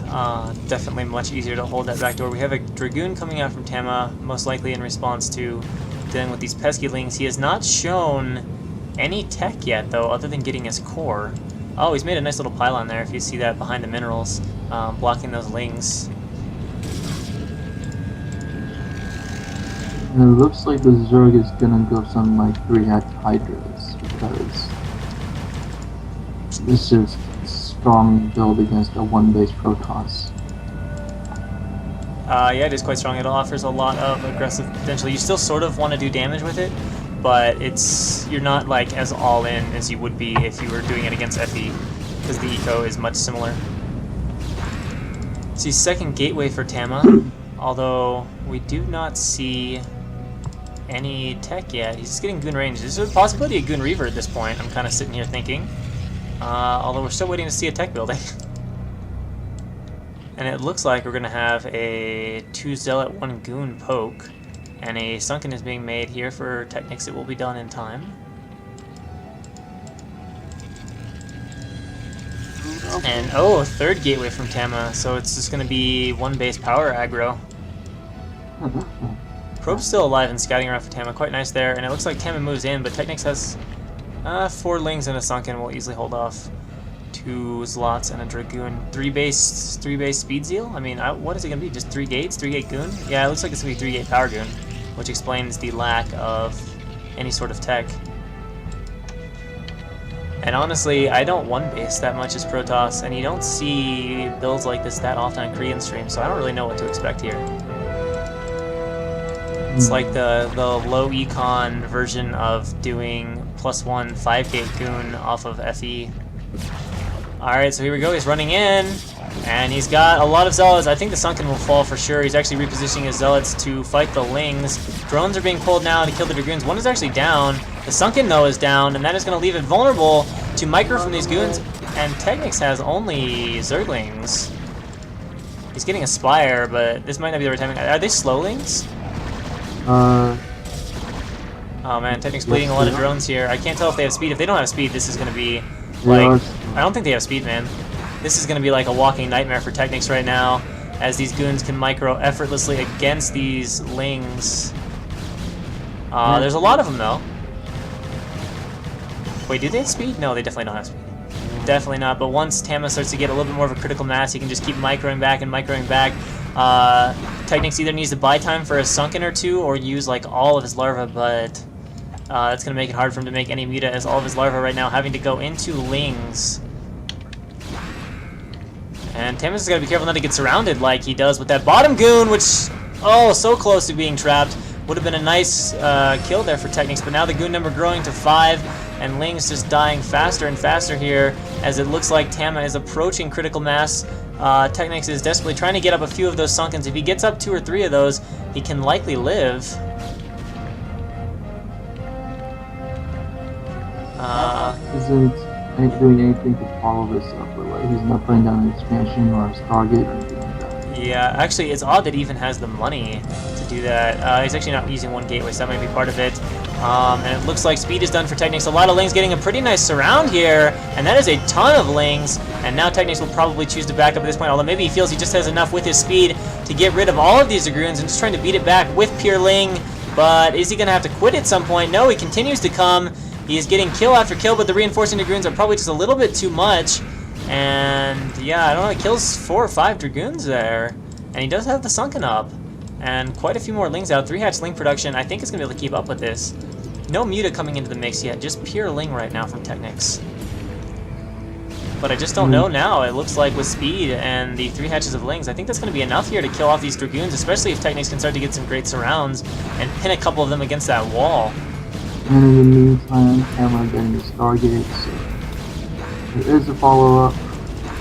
definitely much easier to hold that backdoor. We have a Dragoon coming out from Tama, most likely in response to dealing with these pesky lings. He has not shown any tech yet, though, other than getting his core. Oh, he's made a nice little pylon there, if you see that behind the minerals, blocking those lings. And it looks like the Zerg is gonna go some like 3-hex Hydras, because this is a strong build against a 1 base Protoss. Yeah, it is quite strong. It offers a lot of aggressive potential. You still sort of want to do damage with it, but you're not like as all in as you would be if you were doing it against FE, because the eco is much similar. See, second gateway for Tama, although we do not see any tech yet. He's just getting Goon range. There's a possibility of Goon Reaver at this point, I'm kind of sitting here thinking. Although we're still waiting to see a tech building. And it looks like we're going to have a 2 Zealot, 1 Goon poke. And a Sunken is being made here for Technics. It will be done in time. And, oh, 3rd gateway from Tama. So it's just going to be 1 base power aggro. Probe's still alive and scouting around for Tama. Quite nice there. And it looks like Tama moves in, but Technics has 4 lings and a Sunken. Will easily hold off 2 slots and a Dragoon. 3 base speed zeal? I mean, what is it going to be? Just 3 gates? 3 gate Goon? Yeah, it looks like it's going to be 3 gate power Goon, which explains the lack of any sort of tech. And honestly, I don't 1 base that much as Protoss, and you don't see builds like this that often on Korean stream, so I don't really know what to expect here. It's like the low econ version of doing +1 5-gate Goon off of FE. Alright, so here we go. He's running in, and he's got a lot of Zealots. I think the Sunken will fall for sure. He's actually repositioning his Zealots to fight the Lings. Drones are being pulled now to kill the Dragoons. 1 is actually down. The Sunken, though, is down, and that is going to leave it vulnerable to micro from these Goons. And Technics has only Zerglings. He's getting a Spire, but this might not be the right timing. Are they Slowlings? Oh man, Technic's bleeding a lot of drones here. I can't tell if they have speed. If they don't have speed, this is going to be They are like... I don't think they have speed, man. This is going to be like a walking nightmare for Technics right now, as these goons can micro effortlessly against these lings. There's a lot of them, though. Wait, do they have speed? No, they definitely don't have speed. Definitely not, but once Tama starts to get a little bit more of a critical mass, he can just keep microing back and microing back. Technics either needs to buy time for a sunken or two, or use like all of his larvae, but that's going to make it hard for him to make any muta, as all of his larvae right now having to go into lings. And Tamas has got to be careful not to get surrounded like he does with that bottom goon, which, oh, so close to being trapped. Would have been a nice kill there for Technics, but now the goon number growing to 5, and Ling's just dying faster and faster here, as it looks like Tama is approaching critical mass. Technics is desperately trying to get up a few of those sunkens. If he gets up 2 or 3 of those, he can likely live. Isn't doing anything to follow this up, but like he's not putting down an expansion or a Stargate or anything like that. Yeah, actually, it's odd that he even has the money to do that. He's actually not using 1 gateway, so that might be part of it. And it looks like speed is done for Technics. A lot of Lings getting a pretty nice surround here, and that is a ton of Lings. And now Technics will probably choose to back up at this point, although maybe he feels he just has enough with his speed to get rid of all of these Dragoons and just trying to beat it back with pure Ling. But is he going to have to quit at some point? No, he continues to come. He is getting kill after kill, but the reinforcing Dragoons are probably just a little bit too much. And yeah, I don't know, he kills 4 or 5 Dragoons there. And he does have the sunken up. And quite a few more Lings out. 3-hatch Ling production. I think it's going to be able to keep up with this. No Muta coming into the mix yet, just pure Ling right now from Technics. But I just don't know now. It looks like with speed and the 3 hatches of Lings, I think that's going to be enough here to kill off these Dragoons, especially if Technics can start to get some great surrounds and pin a couple of them against that wall. And in the meantime, Tama getting the Stargate, so there is a follow-up.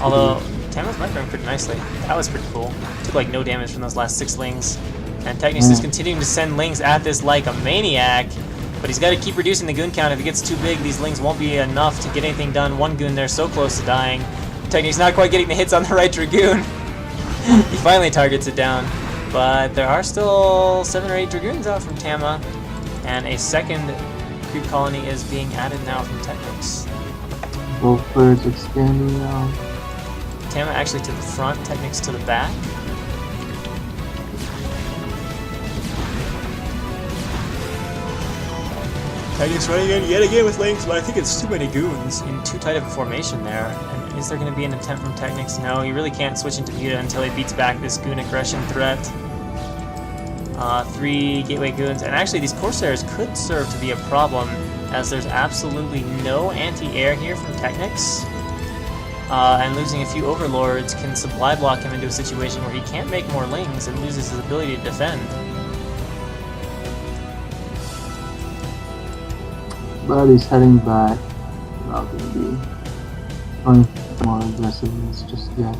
Although, Tama's microing pretty nicely. That was pretty cool. Took like no damage from those last 6 Lings. And Technics is continuing to send Lings at this like a maniac. But he's got to keep reducing the goon count. If it gets too big, these Lings won't be enough to get anything done. 1 goon there, so close to dying. Technics not quite getting the hits on the right Dragoon. He finally targets it down. But there are still 7 or 8 Dragoons out from Tama. And a second creep colony is being added now from Technics. Both players expanding now. Tama actually to the front, Technics to the back. Technics running in yet again with Lings, but I think it's too many goons in too tight of a formation there. And is there going to be an attempt from Technics? No, he really can't switch into Muta until he beats back this goon aggression threat. 3 gateway goons, and actually these Corsairs could serve to be a problem, as there's absolutely no anti-air here from Technics. And losing a few Overlords can supply block him into a situation where he can't make more Lings and loses his ability to defend. But he's heading back. Not going to be going for more aggressiveness just yet.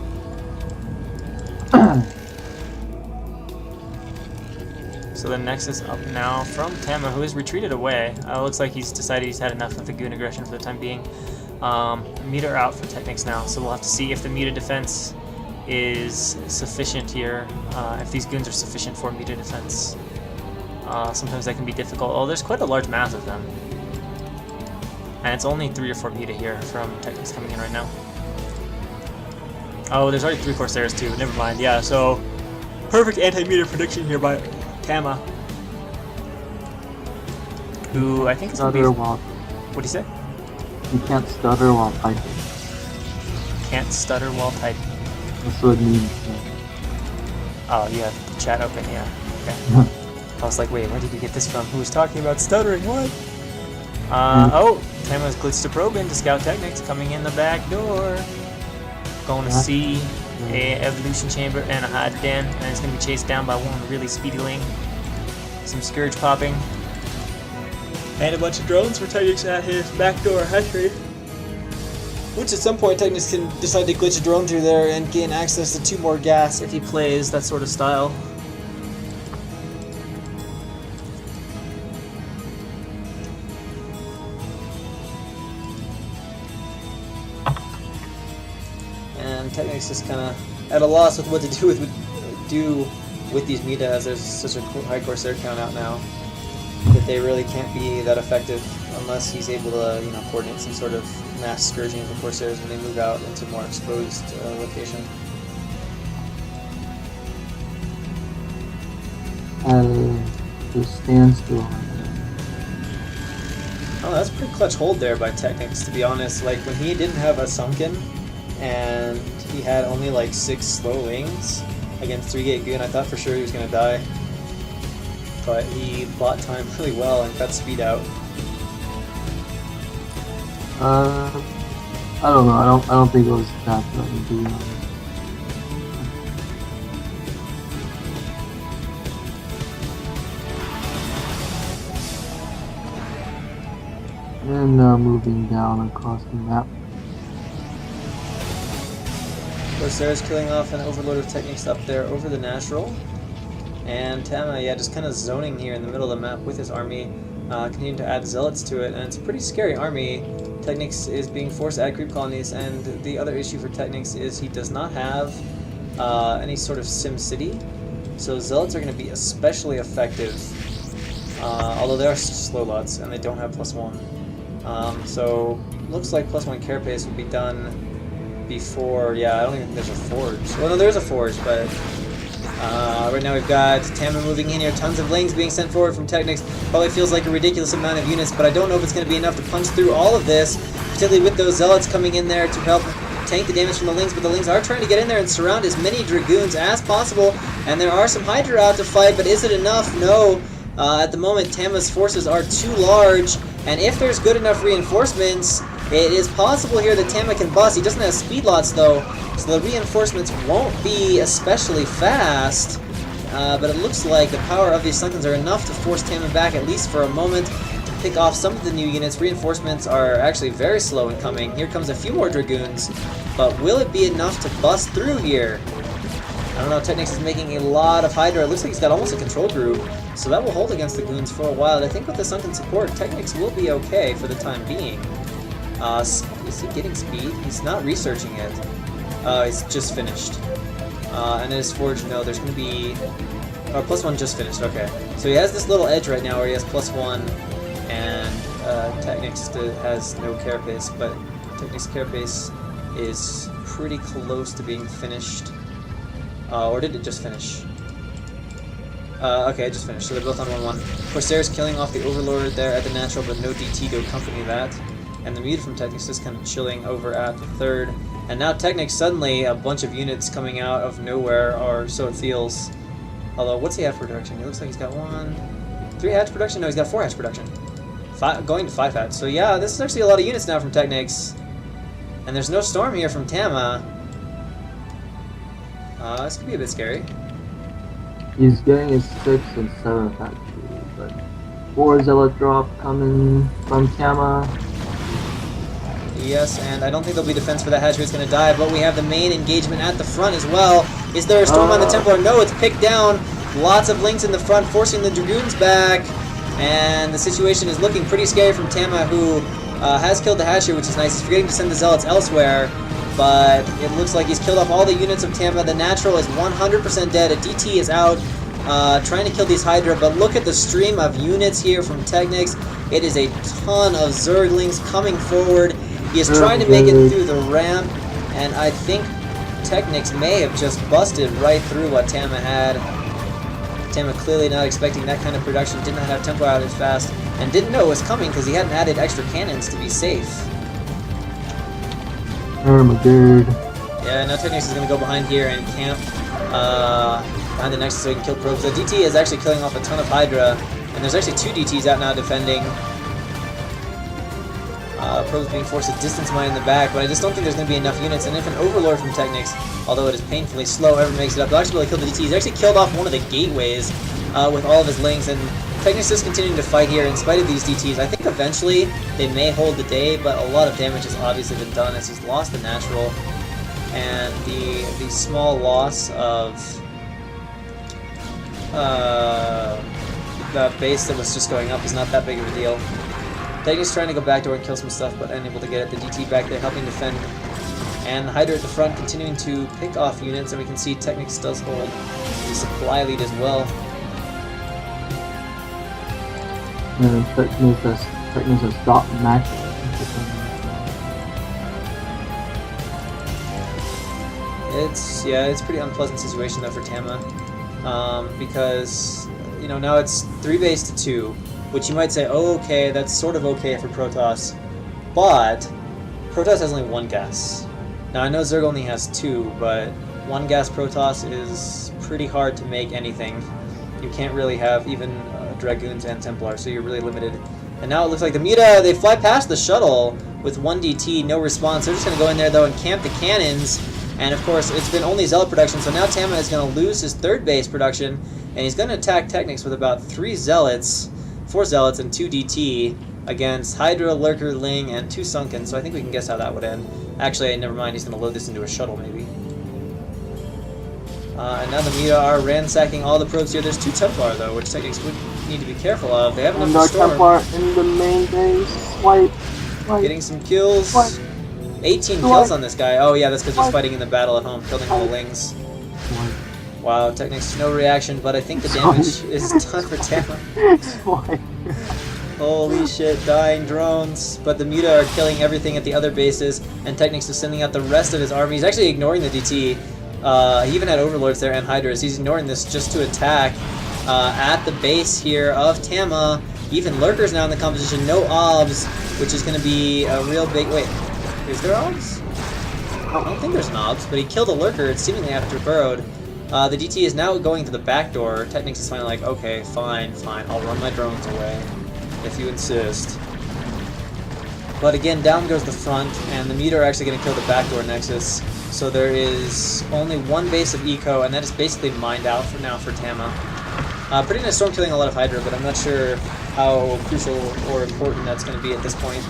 So the Nexus up now from Tama, who has retreated away. Looks like he's decided he's had enough of the goon aggression for the time being. Muta are out for Technics now, so we'll have to see if the Muta defense is sufficient here. If these goons are sufficient for Muta defense. Sometimes that can be difficult. Oh, there's quite a large mass of them. And it's only 3 or 4 Muta here from Technics coming in right now. Oh, there's already 3 Corsairs too. Never mind. Yeah, so perfect anti-Muta prediction here by Tama, who I think is going to be... What do you say? You can't stutter while typing. Can't stutter while typing. That's what it means. Oh, you have the chat open, yeah. Okay. I was like, wait, where did you get this from? Who was talking about stuttering? What? Oh, Tama's glitched a probe into Scout Technics, coming in the back door. Going to see a evolution chamber and a hide den, and it's going to be chased down by one really speedy Ling. Some Scourge popping. And a bunch of drones for Technics at his backdoor hatchery. Which at some point Technics can decide to glitch a drone through there and gain access to 2 more gas if he plays that sort of style. And Technics is kind of at a loss with what to do with these Muta, as there's such a high Corsair count out now. that they really can't be that effective unless he's able to, you know, coordinate some sort of mass scourging of the Corsairs when they move out into more exposed location. The standstill. Oh, that's a pretty clutch hold there by Technics, to be honest. Like, when he didn't have a Sunken, and he had only like 6 slow wings against 3-gate Goon, I thought for sure he was going to die. But he bought time really well and cut speed out. I don't know. I don't think it was that threatening, to be honest. And moving down across the map. Corsairs killing off an overload of Technics up there over the natural. And Tama, yeah, just kind of zoning here in the middle of the map with his army, continuing to add zealots to it, and it's a pretty scary army. Technics is being forced to add creep colonies, and the other issue for Technics is he does not have any sort of Sim City, so zealots are going to be especially effective, although they are slow lots and they don't have +1. So looks like +1 carapace will be done before. Yeah, I don't even think there's a forge. Well, no, there's a forge, but right now we've got Tama moving in here, tons of lings being sent forward from Technics. Probably feels like a ridiculous amount of units, but I don't know if it's going to be enough to punch through all of this, particularly with those zealots coming in there to help tank the damage from the lings. But the lings are trying to get in there and surround as many dragoons as possible, and there are some Hydra out to fight, but is it enough? No. At the moment, Tama's forces are too large, and if there's good enough reinforcements, it is possible here that Tama can bust. He doesn't have speed lots though, so the reinforcements won't be especially fast, but it looks like the power of these Sunkens are enough to force Tama back, at least for a moment, to pick off some of the new units. Reinforcements are actually very slow in coming. Here comes a few more Dragoons, but will it be enough to bust through here? I don't know, Technics is making a lot of Hydra. It looks like he's got almost a control group, so that will hold against the Goons for a while. And I think with the Sunken support, Technics will be okay for the time being. Is he getting speed? He's not researching it. He's just finished. And his Forge, no, there's going to be... Oh, +1 just finished, okay. So he has this little edge right now where he has +1, and Technics has no carapace, but Technics' carapace is pretty close to being finished. Or did it just finish? Okay, it just finished, so they're both on 1-1. Corsairs killing off the Overlord there at the natural, but no DT to accompany that. And the Muted from Technics is kind of chilling over at the 3rd. And now Technics, suddenly a bunch of units coming out of nowhere, or so it feels. Although, what's he have for production? It looks like he's got 3 hatch production? No, he's got 4 hatch production. Going to 5 hatch. So yeah, this is actually a lot of units now from Technics. And there's no Storm here from Tama. This could be a bit scary. He's getting his 6 and 7 factory, but 4 zealot drop coming from Tama. Yes, and I don't think there'll be defense for that hatchery. It's going to die, but we have the main engagement at the front as well. Is there a storm on the Templar? No, it's picked down. Lots of links in the front, forcing the Dragoons back. And the situation is looking pretty scary from Tama, who has killed the hatchery, which is nice. He's forgetting to send the zealots elsewhere, but it looks like he's killed off all the units of Tama. The natural is 100% dead. A DT is out, trying to kill these Hydra, but look at the stream of units here from Technics. It is a ton of Zerglings coming forward. He is trying to make it through the ramp, and I think Technics may have just busted right through what Tama had. Tama clearly not expecting that kind of production, did not have tempo out as fast, and didn't know it was coming because he hadn't added extra cannons to be safe. Oh my god. Yeah, now Technics is going to go behind here and camp behind the Nexus so he can kill probes. The DT is actually killing off a ton of Hydra, and there's actually 2 DTs out now defending. Probes being forced to distance mine in the back, but I just don't think there's going to be enough units. And if an Overlord from Technics, although it is painfully slow, ever makes it up, they'll actually be able to kill the DT. He's actually killed off one of the gateways with all of his lings, and Technics is continuing to fight here in spite of these DTs. I think eventually they may hold the day, but a lot of damage has obviously been done as he's lost the natural, and the small loss of the base that was just going up is not that big of a deal. Technics trying to go backdoor and kill some stuff, but unable to get it. The DT back there helping defend. And the Hydra at the front continuing to pick off units, and we can see Technics does hold the supply lead as well. And Technics has stopped match. It's pretty unpleasant situation though for Tama, because you know now it's 3 base to 2, which you might say, oh okay, that's sort of okay for Protoss, but Protoss has only 1 gas. Now I know Zerg only has 2, but 1 gas Protoss is pretty hard to make anything. You can't really have even Dragoons and Templar, so you're really limited. And now it looks like the Muta, they fly past the shuttle with 1 DT, no response. They're just going to go in there though and camp the cannons. And of course, it's been only Zealot production, so now Tama is going to lose his 3rd base production, and he's going to attack Technics with about 4 Zealots, and 2 DT against Hydra, Lurker, Ling, and 2 Sunken, so I think we can guess how that would end. Actually, never mind, he's going to load this into a shuttle, maybe. And now the Muta are ransacking all the probes here. There's 2 Templar, though, which Technics would need to be careful of. They have enough to storm. Templar in the main base. Swipe. Getting some kills. 18 kills on this guy. Oh yeah, that's because he's fighting in the battle at home, killing all the Lings. Wow, Technics, no reaction, but I think the damage is done for Tama. Holy shit, dying drones. But the Muta are killing everything at the other bases, and Technics is sending out the rest of his army. He's actually ignoring the DT. He even had Overlords there and Hydras. He's ignoring this just to attack at the base here of Tama. Even Lurkers now in the composition, no OBS, which is going to be a real big... Wait. Is there OBS? I don't think there's an OBS, but he killed a Lurker seemingly after burrowed. The DT is now going to the back door. Technics is finally like, okay, fine, I'll run my drones away, if you insist. But again, down goes the front, and the Muta are actually going to kill the backdoor Nexus. So there is only 1 base of eco, and that is basically mined out for now for Tama. Pretty nice storm killing a lot of Hydra, but I'm not sure how crucial or important that's going to be at this point.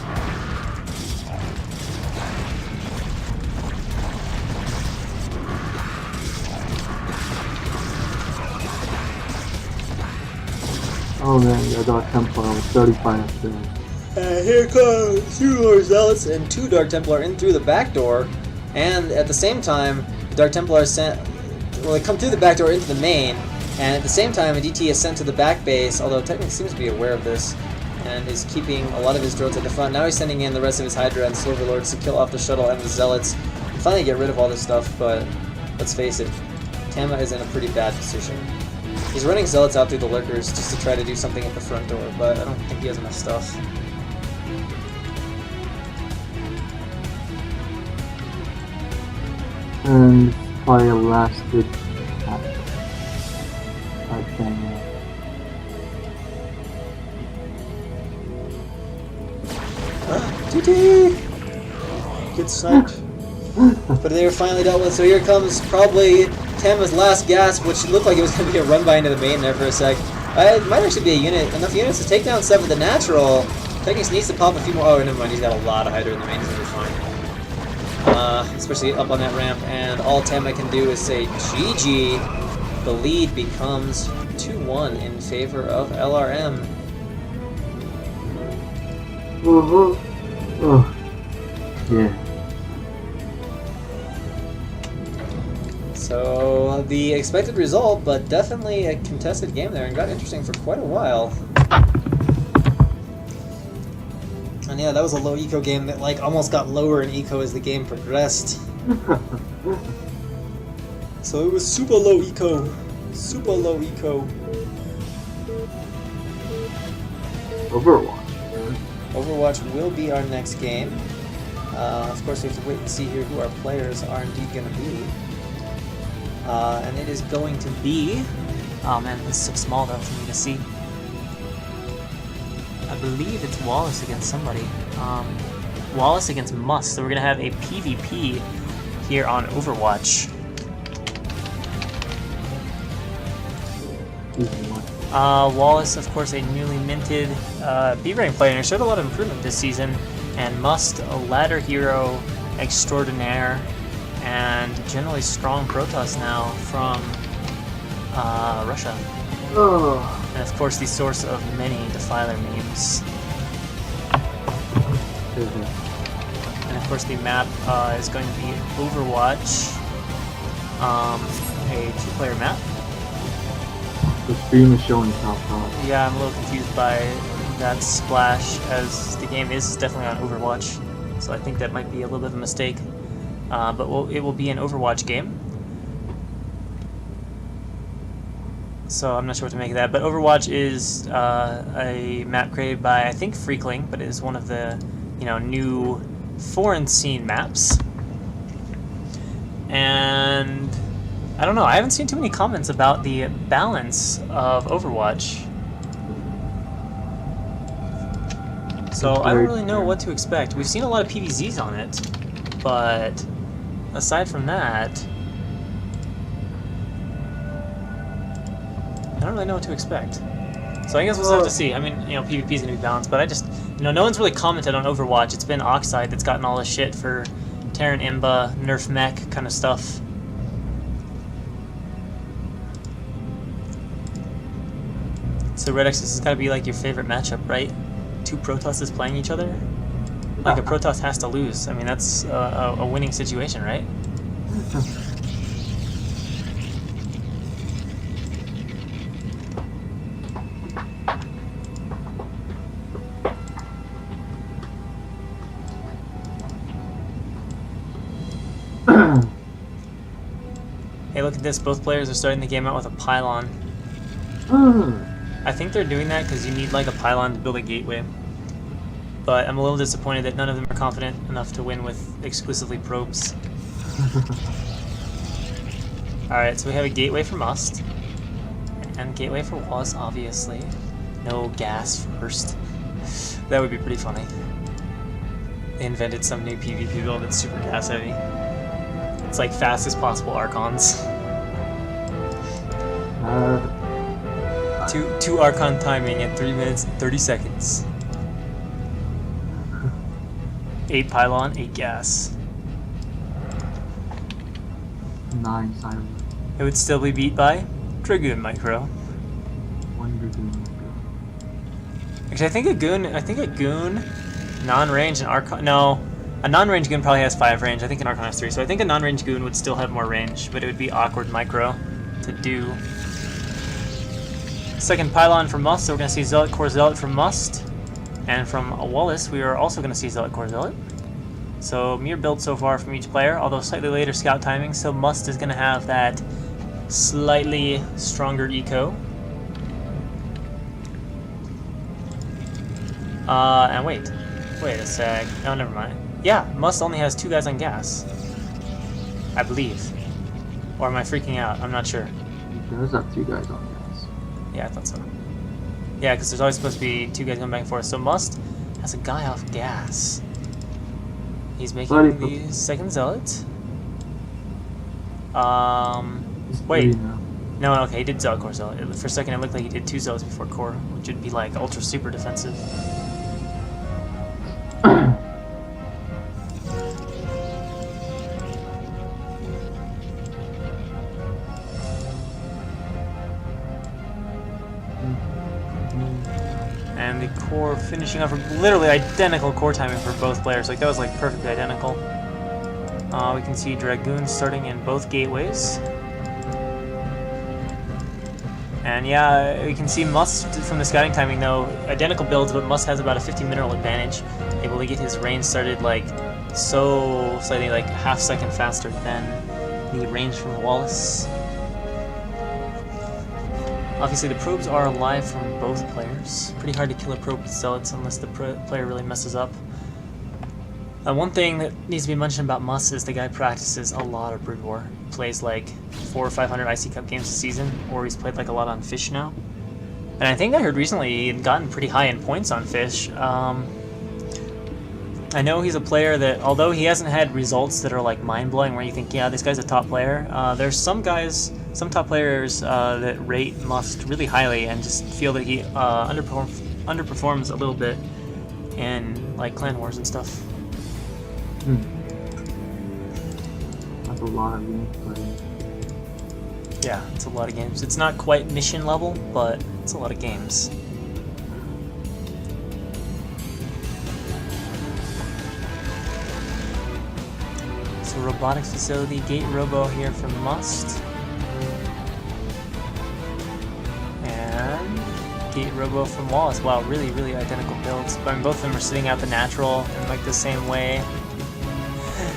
Oh man, the Dark Templar with 35 there. Here comes 2 more Zealots and 2 Dark Templar in through the back door, and at the same time, the Dark Templar is sent. Well, they come through the back door into the main, and at the same time, a DT is sent to the back base. Although technically seems to be aware of this, and is keeping a lot of his drones at the front. Now he's sending in the rest of his Hydra and Silver Lords to kill off the shuttle and the Zealots, and finally get rid of all this stuff. But let's face it, Tama is in a pretty bad position. He's running Zealots out through the Lurkers just to try to do something at the front door, but I don't think he has enough stuff. And probably a last good type thing. DT! Good sniped. But they were finally dealt with, so here comes probably Tama's last gasp, which looked like it was going to be a run by into the main there for a sec. It might actually be enough units to take down 7 with the natural. Technics needs to pop a few more. Oh, never mind, he's got a lot of Hydra in the main, he's going to be fine. Especially up on that ramp, and all Tama can do is say GG. The lead becomes 2-1 in favor of LRM. Oh, yeah. So, the expected result, but definitely a contested game there, and got interesting for quite a while. And yeah, that was a low eco game that like almost got lower in eco as the game progressed. So it was super low eco. Super low eco. Overwatch will be our next game. Of course, we have to wait and see here who our players are indeed going to be. And it is going to be... Oh man, this is so small though for me to see. I believe it's Wallace against somebody. Wallace against Must. So we're going to have a PvP here on Overwatch. Wallace, of course, a newly minted B-rank player, and showed a lot of improvement this season. And Must, a ladder hero extraordinaire, and generally strong Protoss now from Russia. And of course, the source of many Defiler memes. And of course, the map is going to be Overwatch, a 2-player map. The stream is showing top. Yeah, I'm a little confused by that splash, as the game is definitely on Overwatch, so I think that might be a little bit of a mistake. But it will be an Overwatch game, so I'm not sure what to make of that. But Overwatch is a map created by, I think, Freakling, but it is one of the new foreign scene maps. And I don't know, I haven't seen too many comments about the balance of Overwatch. So I don't really know what to expect. We've seen a lot of PvZs on it, but aside from that, I don't really know what to expect. So I guess we'll have to see. I mean, PvP is going to be balanced, but I just, no one's really commented on Overwatch. It's been Oxide that's gotten all this shit for Terran Imba, Nerf Mech kind of stuff. So Redx, this has got to be like your favorite matchup, right? Two Protosses playing each other? Like a Protoss has to lose. I mean, that's a winning situation, right? Hey, look at this. Both players are starting the game out with a pylon. I think they're doing that because you need like a pylon to build a gateway. But I'm a little disappointed that none of them are confident enough to win with exclusively probes. Alright, so we have a gateway for Must. And gateway for Was, obviously. No gas first. That would be pretty funny. They invented some new PvP build that's super gas heavy. It's like fastest possible Archons. Two Archon timing at 3 minutes and 30 seconds. 8 pylon, 8 gas. 9 silent. It would still be beat by Dragoon Micro. 1 Dragoon Micro. Actually, I think a Goon, non-range, and Archon. No, a non-range Goon probably has 5 range. I think an Archon has 3. So I think a non-range Goon would still have more range, but it would be awkward Micro to do. Second pylon from Must, so we're going to see Zealot Core Zealot from Must. And from Wallace, we are also going to see Zealot Core Zealot. So mirror build so far from each player, although slightly later scout timing, so Must is going to have that slightly stronger eco. And wait a sec. Oh, never mind. Yeah, Must only has 2 guys on gas, I believe. Or am I freaking out? I'm not sure. He does have 2 guys on gas. Yeah, I thought so. Yeah, because there's always supposed to be 2 guys going back and forth. So Must has a guy off gas. He's making the second Zealot. Wait. No, okay, he did Zealot Core Zealot. For a second, it looked like he did 2 Zealots before Core, which would be like ultra super defensive. And the core finishing off literally identical core timing for both players. Like, that was like perfectly identical. We can see Dragoon starting in both gateways. And yeah, we can see Must from the scouting timing though, identical builds, but Must has about a 50 mineral advantage. Able to get his range started like so slightly like half second faster than the range from Wallace. Obviously, the probes are alive from both players. Pretty hard to kill a probe with Zealots unless the player really messes up. One thing that needs to be mentioned about Must is the guy practices a lot of Brood War. Plays like 400 or 500 IC Cup games a season, or he's played like a lot on Fish now. And I think I heard recently he had gotten pretty high in points on Fish. I know he's a player that, although he hasn't had results that are like mind-blowing where you think, yeah, this guy's a top player, there's some guys, some top players that rate Must really highly and just feel that he underperforms a little bit in like Clan Wars and stuff. That's a lot of games played. Yeah, it's a lot of games. It's not quite mission level, but it's a lot of games. So robotics facility, gate robo here from Must. And Gate Robo from Wallace. Wow, really, really identical builds. I mean, both of them are sitting out the natural in like the same way.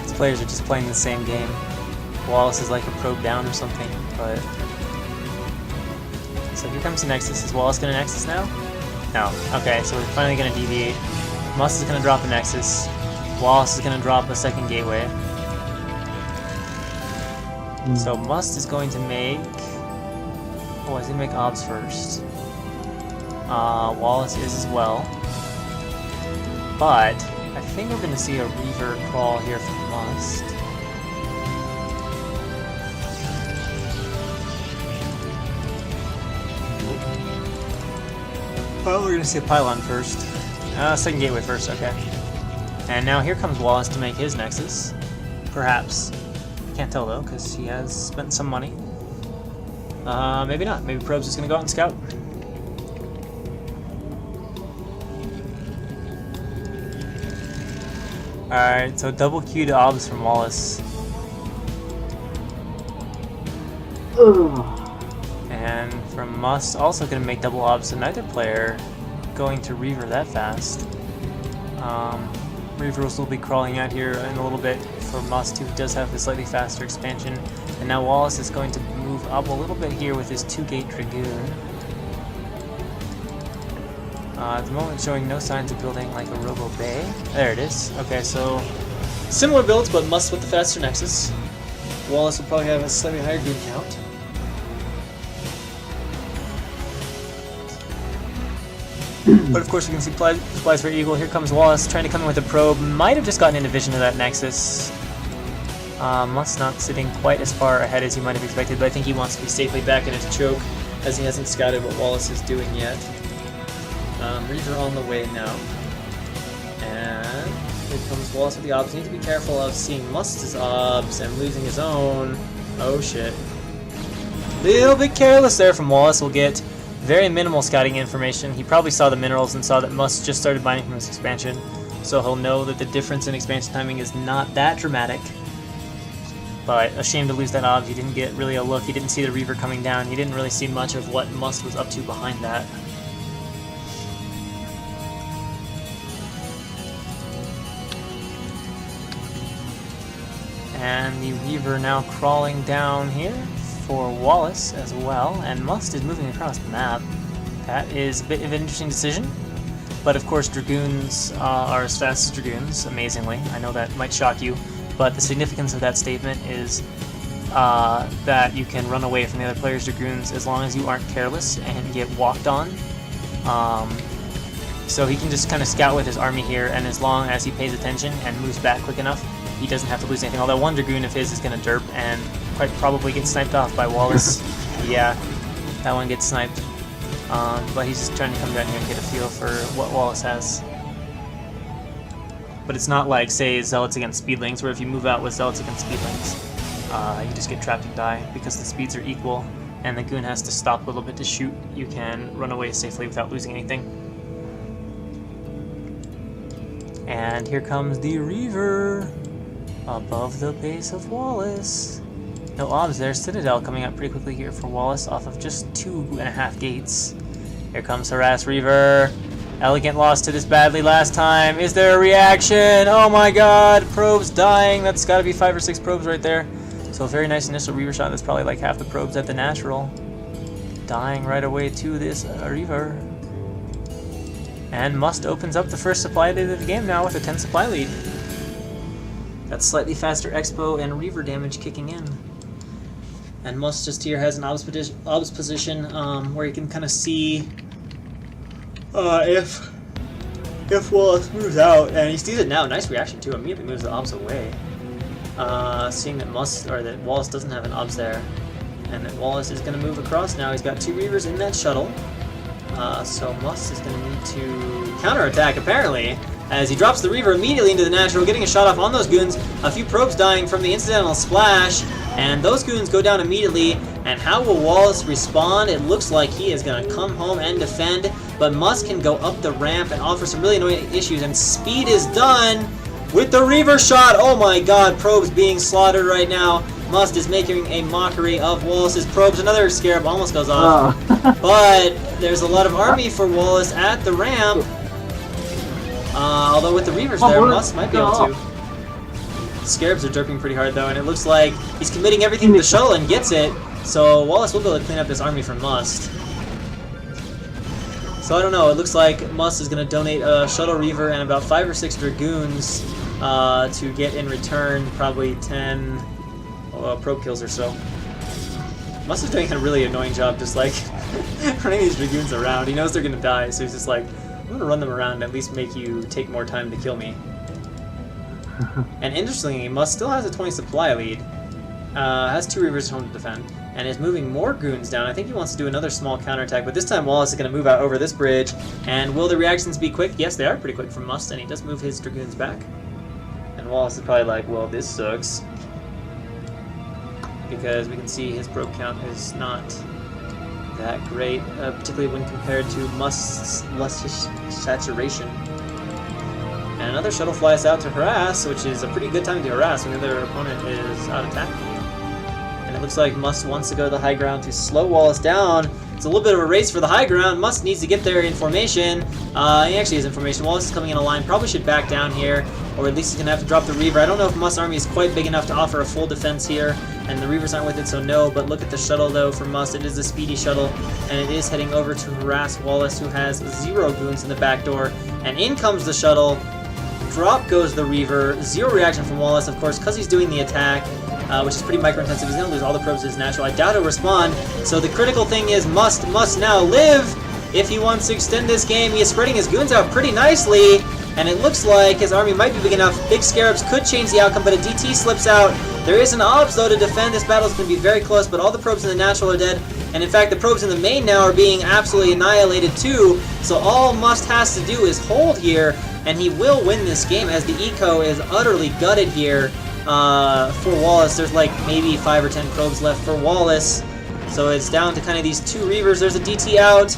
These players are just playing the same game. Wallace is like a probe down or something, but... So here comes the Nexus. Is Wallace gonna Nexus now? No. Okay, so we're finally gonna deviate. Must is gonna drop a Nexus. Wallace is gonna drop a second gateway. So Must is going to make... Oh, he's gonna make Obs first. Wallace is as well. But I think we're gonna see a Reaver crawl here from Must. Well, we're gonna see a Pylon first. Second gateway first, okay. And now here comes Wallace to make his Nexus. Perhaps. Can't tell though, because he has spent some money. Maybe not. Maybe Probe's just gonna go out and scout. Alright, so double Q to Obs from Wallace. And from Must, also gonna make double Obs, so neither player going to Reaver that fast. Reaver will still be crawling out here in a little bit for Must, who does have a slightly faster expansion. And now Wallace is going to move up a little bit here with his 2-gate Dragoon. At the moment showing no signs of building like a Robo Bay. There it is. Okay, so similar builds, but Must with the faster Nexus. Wallace will probably have a slightly higher goon count. But of course we can see supplies for Eagle. Here comes Wallace trying to come in with a probe. Might have just gotten into vision of that Nexus. Must not sitting quite as far ahead as he might have expected, but I think he wants to be safely back in his choke as he hasn't scouted what Wallace is doing yet. Reaver on the way now. And here comes Wallace with the Obs. Need to be careful of seeing Must's Obs and losing his own. Oh shit. Little bit careless there from Wallace. Will get very minimal scouting information. He probably saw the minerals and saw that Must just started mining from his expansion, so he'll know that the difference in expansion timing is not that dramatic. But a shame to lose that Obs. He didn't get really a look. He didn't see the Reaver coming down. He didn't really see much of what Must was up to behind that. And the Reaver now crawling down here for Wallace as well, and Must is moving across the map. That is a bit of an interesting decision, but of course Dragoons are as fast as Dragoons, amazingly. I know that might shock you, but the significance of that statement is that you can run away from the other player's Dragoons as long as you aren't careless and get walked on. So he can just kind of scout with his army here, and as long as he pays attention and moves back quick enough, he doesn't have to lose anything. Although one Dragoon of his is going to derp and quite probably get sniped off by Wallace. Yeah, that one gets sniped. But he's just trying to come down here and get a feel for what Wallace has. But it's not like, say, Zealots against Speedlings, where if you move out with Zealots against Speedlings, you just get trapped and die because the speeds are equal and the Goon has to stop a little bit to shoot. You can run away safely without losing anything. And here comes the Reaver above the base of Wallace. No Obs there. Citadel coming up pretty quickly here for Wallace off of just 2.5 gates. Here comes Harass Reaver. Elegant lost to this badly last time. Is there a reaction? Oh my god, probes dying. That's got to be 5 or 6 probes right there. So a very nice initial Reaver shot. That's probably like half the probes at the natural. Dying right away to this Reaver. And Must opens up the first supply lead of the game now with a 10 supply lead. That's slightly faster Expo and Reaver damage kicking in. And Must just here has an Obs position where you can kind of see if Wallace moves out, and he sees it now. Nice reaction too. Immediately moves the Obs away. Seeing that that Wallace doesn't have an Obs there, and that Wallace is going to move across now. He's got 2 Reavers in that shuttle. So Must is going to need to counterattack, apparently, as he drops the Reaver immediately into the natural, getting a shot off on those Goons. A few probes dying from the incidental splash, and those Goons go down immediately. And how will Wallace respond? It looks like he is going to come home and defend, but Must can go up the ramp and offer some really annoying issues, and speed is done with the Reaver shot. Oh my god, probes being slaughtered right now. Must is making a mockery of Wallace's probes. Another Scarab almost goes off. But there's a lot of army for Wallace at the ramp. Although with the Reavers there, Must might be able to. Scarabs are derping pretty hard though, and it looks like he's committing everything to the shuttle and gets it. So Wallace will be able to clean up this army from Must. So I don't know, it looks like Must is going to donate a Shuttle Reaver and about 5 or 6 Dragoons to get in return probably 10 probe kills or so. Must is doing a really annoying job just like running these Dragoons around. He knows they're going to die, so he's just like, I'm going to run them around and at least make you take more time to kill me. And interestingly, Must still has a 20 supply lead. Has 2 Reavers at home to defend, and is moving more goons down. I think he wants to do another small counterattack, but this time Wallace is going to move out over this bridge. And will the reactions be quick? Yes, they are pretty quick from Must, and he does move his Dragoons back. And Wallace is probably like, well, this sucks. Because we can see his probe count is not that great, particularly when compared to Must's luscious saturation. And another shuttle flies out to harass, which is a pretty good time to harass when the other opponent is out attacking. And it looks like Must wants to go to the high ground to slow Wallace down. It's a little bit of a race for the high ground. Must needs to get there in formation. He actually has information. Wallace is coming in a line. Probably should back down here, or at least he's going to have to drop the Reaver. I don't know if Must's army is quite big enough to offer a full defense here, and the Reavers aren't with it, so no. But look at the shuttle, though, for Must. It is the speedy shuttle, and it is heading over to harass Wallace, who has 0 goons in the back door. And in comes the shuttle. Drop goes the Reaver. 0 reaction from Wallace, of course, because he's doing the attack, which is pretty micro-intensive. He's going to lose all the probes as natural. I doubt he'll respond. So the critical thing is Must now live if he wants to extend this game. He is spreading his goons out pretty nicely, and it looks like his army might be big enough. Big Scarabs could change the outcome, but a DT slips out. There is an Obs, though, to defend. This battle is going to be very close, but all the probes in the natural are dead. And in fact, the probes in the main now are being absolutely annihilated too. So all Must has to do is hold here, and he will win this game as the eco is utterly gutted here for Wallace. There's like maybe 5 or 10 probes left for Wallace. So it's down to kind of these 2 Reavers. There's a DT out.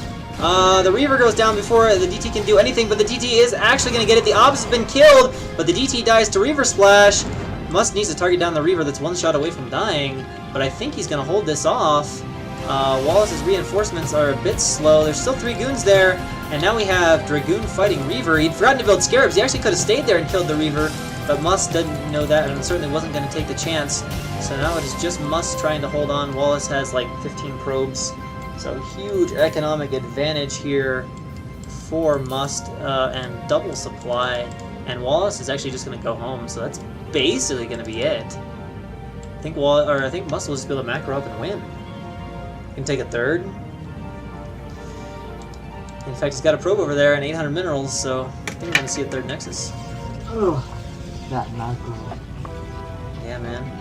The Reaver goes down before the DT can do anything, but the DT is actually going to get it. The Obs has been killed, but the DT dies to Reaver Splash. Must needs to target down the Reaver that's 1 shot away from dying, but I think he's going to hold this off. Wallace's reinforcements are a bit slow. There's still 3 goons there, and now we have Dragoon fighting Reaver. He'd forgotten to build Scarabs. He actually could have stayed there and killed the Reaver, but Must didn't know that and certainly wasn't going to take the chance. So now it is just Must trying to hold on. Wallace has like 15 probes, so huge economic advantage here for Must, and double supply. And Wallace is actually just going to go home, so that's basically going to be it. I think Must will just be able to macro up and win. Can take a 3rd. In fact, he's got a probe over there and 800 minerals, so I think we're going to see a 3rd Nexus. Oh, that macro. Yeah, man.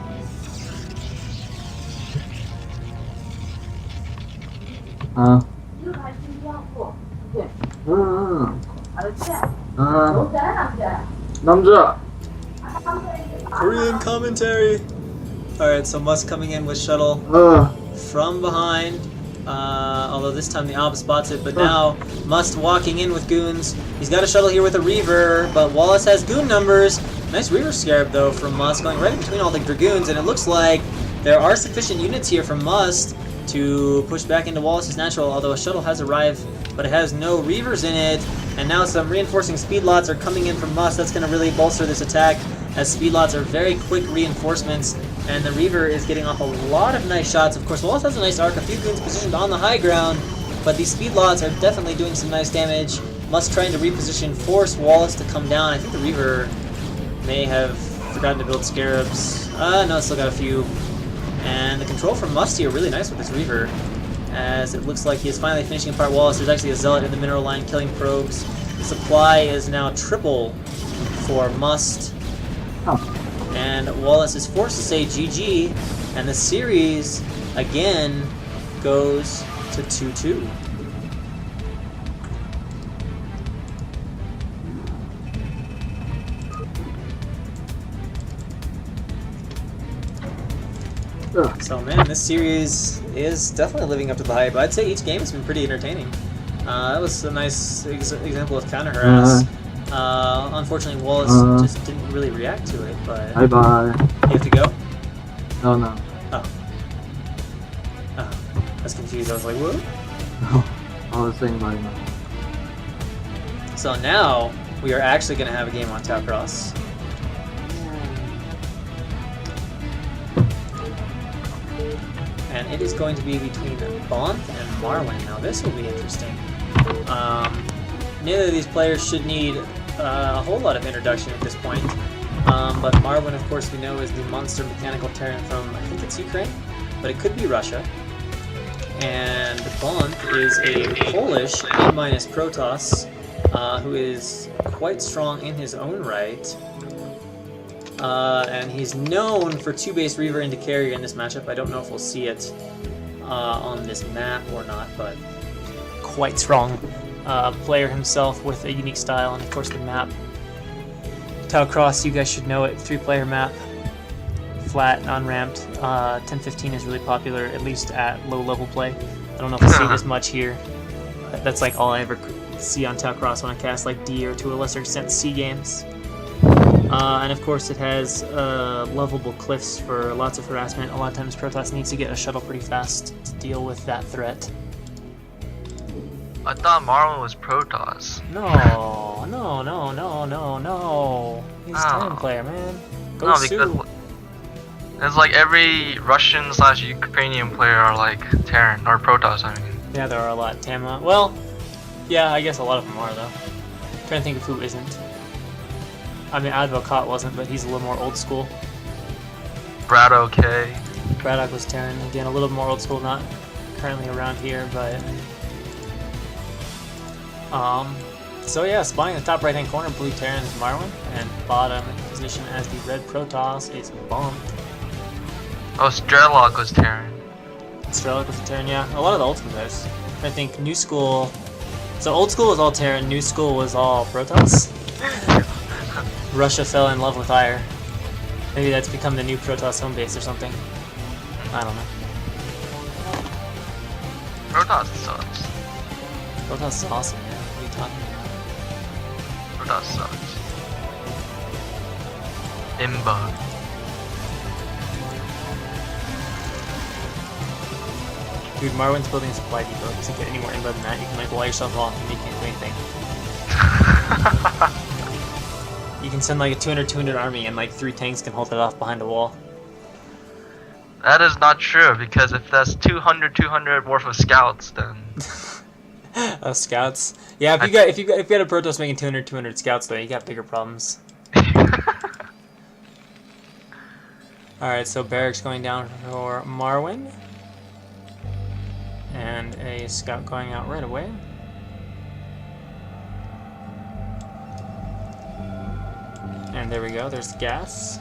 남자. Korean commentary. Alright, so Must coming in with shuttle from behind. Although this time the Ob spots it, but now Must walking in with goons. He's got a shuttle here with a Reaver, but Wallace has goon numbers. Nice Reaver Scarab, though, from Must, going right in between all the Dragoons, and it looks like there are sufficient units here from Must to push back into Wallace's natural, although a shuttle has arrived, but it has no Reavers in it, and now some reinforcing speedlots are coming in from Must. That's going to really bolster this attack, as speedlots are very quick reinforcements, and the Reaver is getting off a lot of nice shots. Of course, Wallace has a nice arc, a few goons positioned on the high ground, but these speedlots are definitely doing some nice damage. Must trying to reposition, force Wallace to come down. I think the Reaver may have forgotten to build Scarabs. No, it's still got a few. And the control from Musty are really nice with this Reaver, as it looks like he is finally finishing apart Wallace. There's actually a Zealot in the mineral line killing probes. The supply is now triple for Must. And Wallace is forced to say GG, and the series, again, goes to 2-2. So man, this series is definitely living up to the hype. I'd say each game has been pretty entertaining. That was a nice example of counter harass. Unfortunately, Wallace just didn't really react to it. But Bye bye. you have to go. No, no. Oh. Oh. I was confused. I was like, what? I was saying right now. So now we are actually going to have a game on Talcross. And it is going to be between Bonth and Marwin. Now this will be interesting. Neither of these players should need a whole lot of introduction at this point. But Marwin, of course, we know is the monster mechanical Terran from, I think it's Ukraine, but it could be Russia. And Bonth is a Polish A- Protoss, who is quite strong in his own right. And he's known for 2-base Reaver into carrier in this matchup. I don't know if we'll see it on this map or not, but quite strong player himself with a unique style, and of course the map. Talcross, you guys should know it, 3-player map, flat, non-ramped. 1015 is really popular, at least at low-level play. I don't know if I see this much here. That's like all I ever see on Talcross when I cast like D or to a lesser extent C games. And of course it has lovable cliffs for lots of harassment. A lot of times Protoss needs to get a shuttle pretty fast to deal with that threat. I thought Marlon was Protoss. No. He's a Terran player, man. Go No, Sue. because it's like every Russian/Ukrainian player are like Terran, or Protoss, I mean. Yeah, there are a lot. Tama. Well, yeah, I guess a lot of them are, though. I'm trying to think of who isn't. I mean, Advocat wasn't, but he's a little more old school. Brad OK. Braddock was Terran. Again, a little more old school, not currently around here, but... So yeah, spawning in the top right-hand corner, blue Terran is Marwin, and bottom position as the red Protoss is Bonth. Oh, Strelok was Terran. Strelok was a Terran, yeah. A lot of the old school guys. I think new school... So old school was all Terran, new school was all Protoss. Russia fell in love with Ire. Maybe that's become the new Protoss home base or something. I don't know. Protoss sucks. Protoss is awesome, man. What are you talking about? Protoss sucks. Imba. Dude, Marwin's building a supply depot. It doesn't get any more inbound than that. You can like wall yourself off and you can't do anything. You can send like a 200 army and like 3 tanks can hold it off behind a wall. That is not true, because if that's 200 worth of scouts, then... Scouts? Yeah, if you got a Protoss making 200 scouts though, you got bigger problems. Alright, so barracks going down for Marwin. And a scout going out right away. And there we go, there's the gas.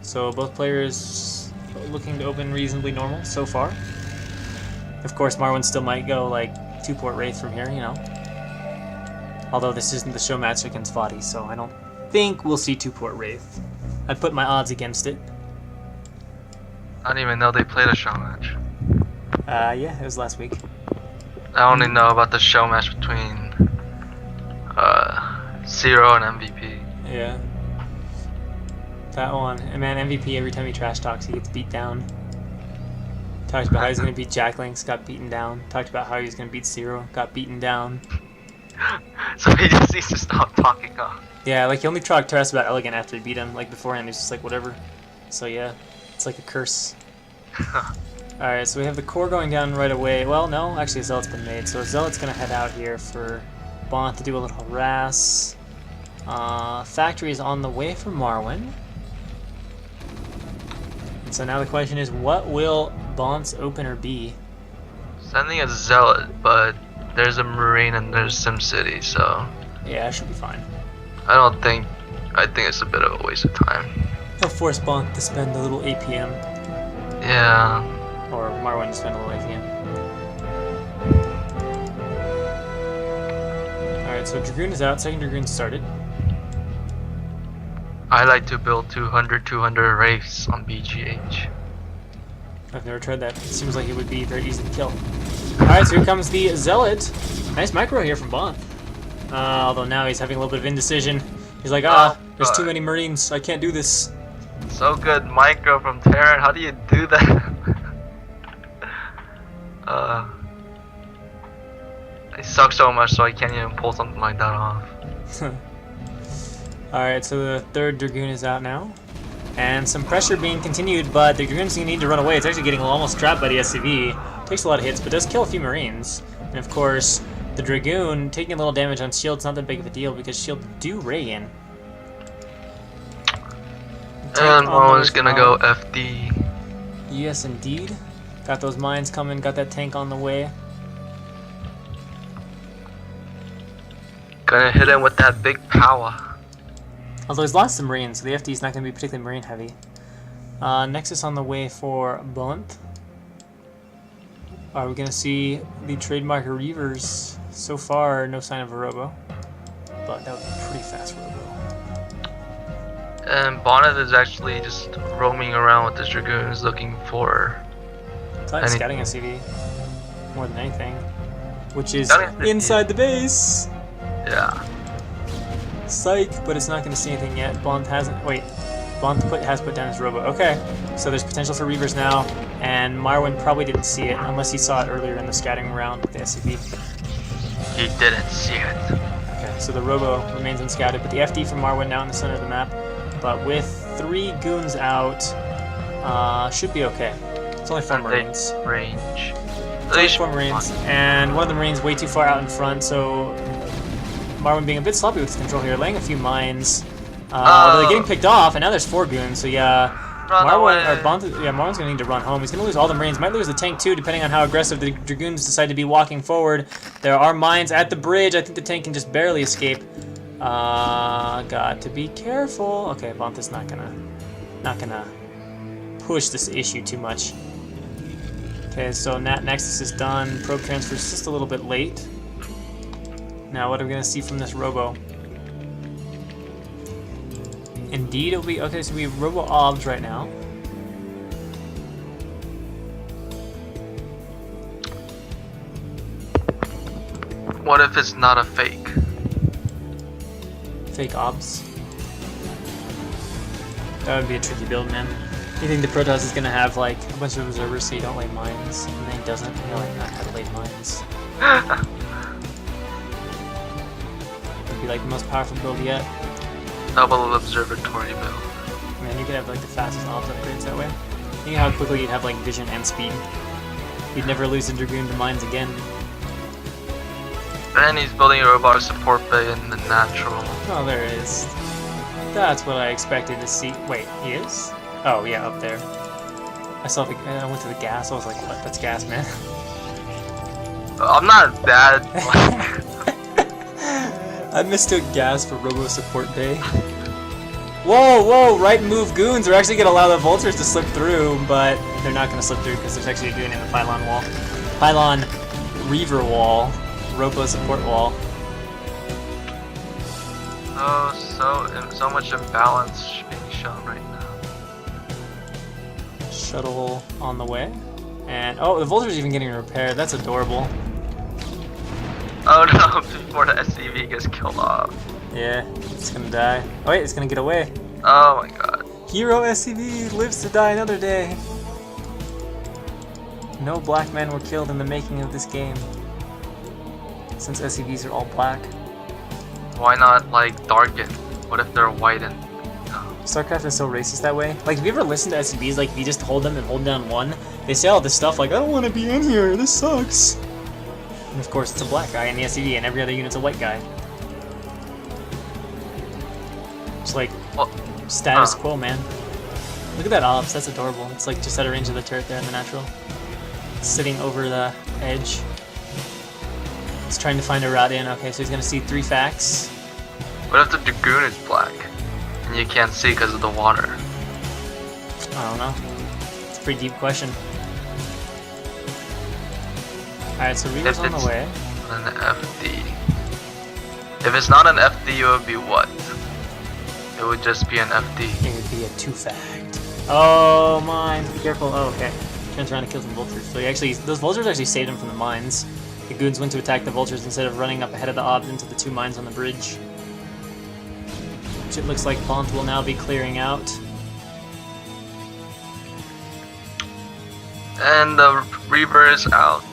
So both players looking to open reasonably normal so far. Of course, Marwin still might go like 2-port Wraith from here, you know. Although this isn't the show match against Vadi, so I don't think we'll see 2-port Wraith. I'd put my odds against it. I didn't even know they played a show match. Yeah, it was last week. I only know about the show match between Zero and MVP. Yeah. That one. And man, MVP, every time he trash talks, he gets beat down. Talked about how he's going to beat Jack Links, got beaten down. Talked about how he was going to beat Zero, got beaten down. So he just needs to stop talking up. Yeah, like he only talked to us about Elegant after he beat him. Like beforehand, he was just like, whatever. So yeah, it's like a curse. Alright, so we have the core going down right away. Well, no, actually a Zealot's been made. So Zealot's going to head out here for Bonth to do a little harass. Factory is on the way for Marwin. And so now the question is, what will Bonth's opener be? Sending a Zealot, but there's a Marine and there's SimCity, so... Yeah, it should be fine. I think it's a bit of a waste of time. He'll force Bonth to spend a little APM. Yeah. Or Marwin to spend a little APM. Alright, so Dragoon is out, second Dragoon started. I like to build 200 Wraiths on BGH. I've never tried that. It seems like it would be very easy to kill. Alright, so here comes the Zealot. Nice micro here from Bonth. Although now he's having a little bit of indecision. He's like, there's too many Marines, I can't do this. So good micro from Terran. How do you do that? I suck so much, so I can't even pull something like that off. Alright, so the third Dragoon is out now. And some pressure being continued, but the Dragoon's going to need to run away. It's actually getting almost trapped by the SCV. Takes a lot of hits, but does kill a few Marines. And of course, the Dragoon taking a little damage on shield's not that big of a deal because shield do ray in. And Marwan's gonna go FD. Yes, indeed. Got those mines coming, got that tank on the way. Gonna hit him with that big power. Although he's lost some Marines, so the FD is not going to be particularly Marine heavy. Nexus on the way for Blunt. Are we going to see the trademark Reavers? So far, no sign of a Robo. But that would be a pretty fast Robo. And Bonnet is actually just roaming around with his Dragoons looking for... Probably scouting SCV. More than anything. Which is Scouting inside the base! Yeah. Psych, but it's not going to see anything yet. Blunt hasn't... Wait. Blunt has put down his Robo. Okay. So there's potential for Reavers now. And Marwin probably didn't see it, unless he saw it earlier in the scouting round with the SCV. He didn't see it. Okay, so the Robo remains unscouted, but the FD from Marwin now in the center of the map. But with 3 goons out, should be okay. It's only 4 Marines. Range. It's only 4 Marines, and one of the Marines way too far out in front, so Marwin being a bit sloppy with his control here, laying a few mines. Although they're getting picked off, and now there's 4 goons, so yeah. Marwin's gonna need to run home. He's gonna lose all the Marines. Might lose the tank too, depending on how aggressive the Dragoons decide to be walking forward. There are mines at the bridge. I think the tank can just barely escape. Got to be careful. Okay, Bont is not gonna push this issue too much. Okay, so Nat Nexus is done. Probe transfer is just a little bit late. Now, what are we gonna see from this Robo? Indeed, it'll be okay. So we have Robo Obs right now. What if it's not a fake? Fake Obs. That would be a tricky build, man. You think the Protoss is gonna have like a bunch of observers so you don't lay mines, and then he doesn't. You're like not how to lay mines. It'd be like the most powerful build yet. Double observatory build. Man, you could have like the fastest Obs upgrades that way. Think how quickly you'd have like vision and speed. You'd never lose a Dragoon to mines again. And he's building a robotic support bay in the natural. Oh, there it is. That's what I expected to see. Wait, he is? Oh, yeah, up there. I went to the gas. I was like, what? That's gas, man. I'm not bad. I mistook gas for Robo Support Bay. Whoa, whoa! Right move goons are actually going to allow the vultures to slip through, but they're not going to slip through because there's actually a goon in the pylon wall. Pylon Reaver wall. Robo Support wall. Oh, so much imbalance being shown right now. Shuttle on the way. And, oh, the vulture's even getting repaired. That's adorable. Oh no, before the SCV gets killed off. Yeah, it's gonna die. Oh wait, it's gonna get away. Oh my god. Hero SCV lives to die another day. No black men were killed in the making of this game. Since SCVs are all black. Why not, like, darken? What if they're white and... StarCraft is so racist that way. Like, have you ever listened to SCVs, like, if you just hold them and hold down one, they say all this stuff like, I don't want to be in here, this sucks. And of course, it's a black guy in the SCV, and every other unit's a white guy. It's like, status quo, man. Look at that Ops, that's adorable. It's like just at a range of the turret there in the natural. Sitting over the edge. He's trying to find a route in. Okay, so he's gonna see 3 facts. What if the Dragoon is black? And you can't see because of the water? I don't know. It's a pretty deep question. Alright, so Reaver's on the way. An FD. If it's not an FD, it would be what? It would just be an FD. It would be a 2 fact. Oh, mines. Be careful. Oh, okay. Turns around and kills some vultures. So he actually, those vultures actually saved him from the mines. The goons went to attack the vultures instead of running up ahead of the Obs into the 2 mines on the bridge. Which it looks like Bont will now be clearing out. And the Reaver is out.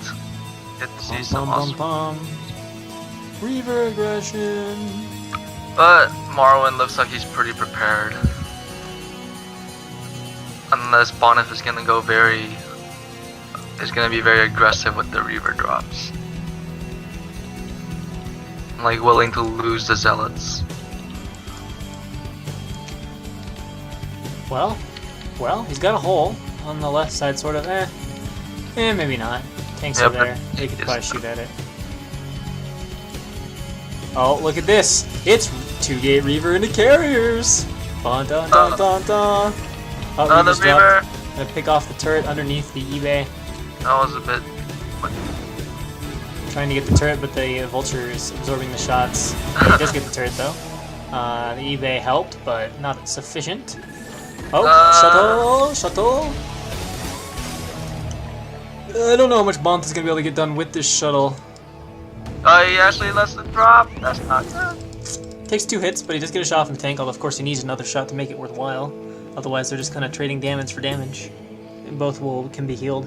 Get to see Bum, some bum, awesome. bum, bum. Reaver aggression. But Marwin looks like he's pretty prepared. Unless Bonif is gonna go is gonna be very aggressive with the Reaver drops. Like willing to lose the Zealots. Well, he's got a hole on the left side, sort of. Maybe not. Tanks Yeah, are but there. They could it's probably shoot at it. Oh, look at this! It's 2-gate Reaver into carriers! Dun dun dun dun dun! Oh, the Reaver's Reaver! dropped. Gonna pick off the turret underneath the eBay. That was a bit... Trying to get the turret, but the Vulture is absorbing the shots. He does get the turret, though. The eBay helped, but not sufficient. Oh, shuttle! I don't know how much Bont is gonna be able to get done with this shuttle. Oh, he actually lets it drop. That's not good. Takes 2 hits, but he does get a shot from the tank, although of course he needs another shot to make it worthwhile. Otherwise they're just kind of trading damage for damage. And both can be healed.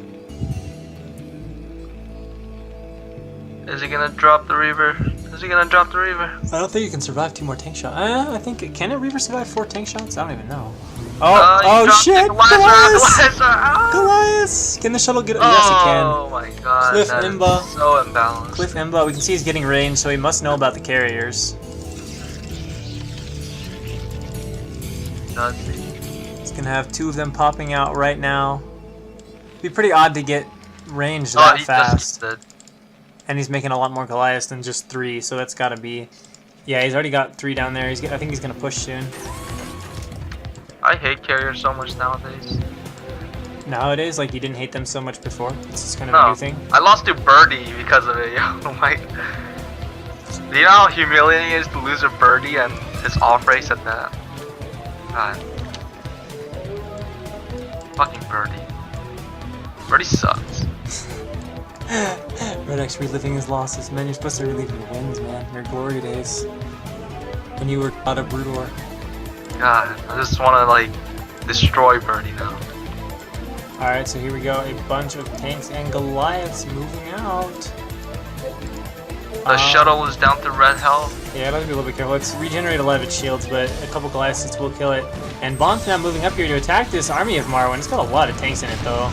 Is he gonna drop the Reaver? Is he gonna drop the Reaver? I don't think you can survive 2 more tank shots. I think, can a Reaver survive 4 tank shots? I don't even know. Oh He shit! dropped the Goliath! Goliath! Goliath! Can the shuttle get it? Oh Yes, it can. my god, Cliff that is Imba. so imbalanced. Cliff Imba, we can see he's getting range, so he must know about the carriers. Does he? He's gonna have 2 of them popping out right now. It'd be pretty odd to get range Oh, that he fast. just did. And he's making a lot more Goliaths than just 3, so that's gotta be... Yeah, he's already got 3 down there. I think he's gonna push soon. I hate carriers so much nowadays. Nowadays, like, you didn't hate them so much before? It's just kind of No, a new thing? I lost to Birdie because of it, yo. Like, do you know how humiliating it is to lose a Birdie and his off race at that? God. Fucking Birdie. Birdie sucks. Red X reliving his losses. Man, you're supposed to relive your wins, man. Your glory days. When you were out of Brudor. God, I just want to, like, destroy Birdie now. Alright, so here we go. A bunch of tanks and Goliaths moving out. The shuttle is down to red health. Yeah, I'd have to be a little bit careful. It's regenerate a lot of its shields, but a couple Goliaths will kill it. And Bont's now moving up here to attack this army of Marwin. It's got a lot of tanks in it, though.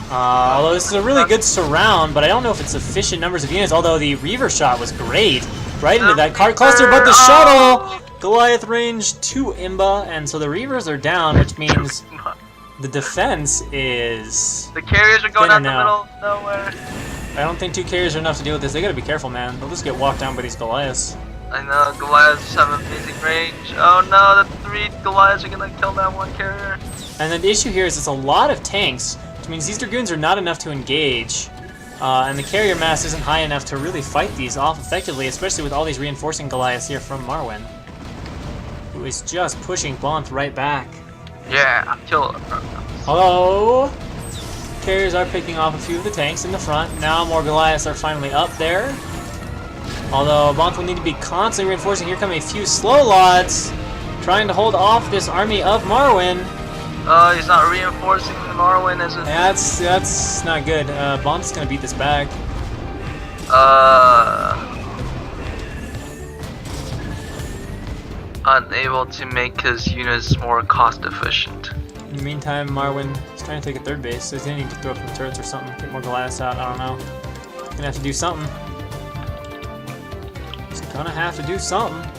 Although this is a really good surround, but I don't know if it's sufficient numbers of units, although the Reaver shot was great. Right into that cart cluster, but the shuttle! Goliath range to Imba, and so the Reavers are down, which means the defense is... The carriers are going thinner out the now. middle of nowhere. I don't think 2 carriers are enough to deal with this. They gotta be careful, man. They'll just get walked down by these Goliaths. I know, Goliaths have amazing range. Oh no, the 3 Goliaths are gonna kill that 1 carrier. And then the issue here is it's a lot of tanks, which means these Dragoons are not enough to engage. And the carrier mass isn't high enough to really fight these off effectively, especially with all these reinforcing Goliaths here from Marwin, who is just pushing Bont right back. Yeah, kill it. Although, carriers are picking off a few of the tanks in the front. Now more Goliaths are finally up there. Although Bont will need to be constantly reinforcing. Here come a few slow lots, trying to hold off this army of Marwin. He's not reinforcing the Marwin, is it? That's not good. Bont's gonna beat this back. Unable to make his units more cost efficient. In the meantime, Marwin is trying to take a 3rd base, so he's gonna need to throw up some turrets or something, get more Goliaths out, I don't know. Gonna have to do something. He's gonna have to do something.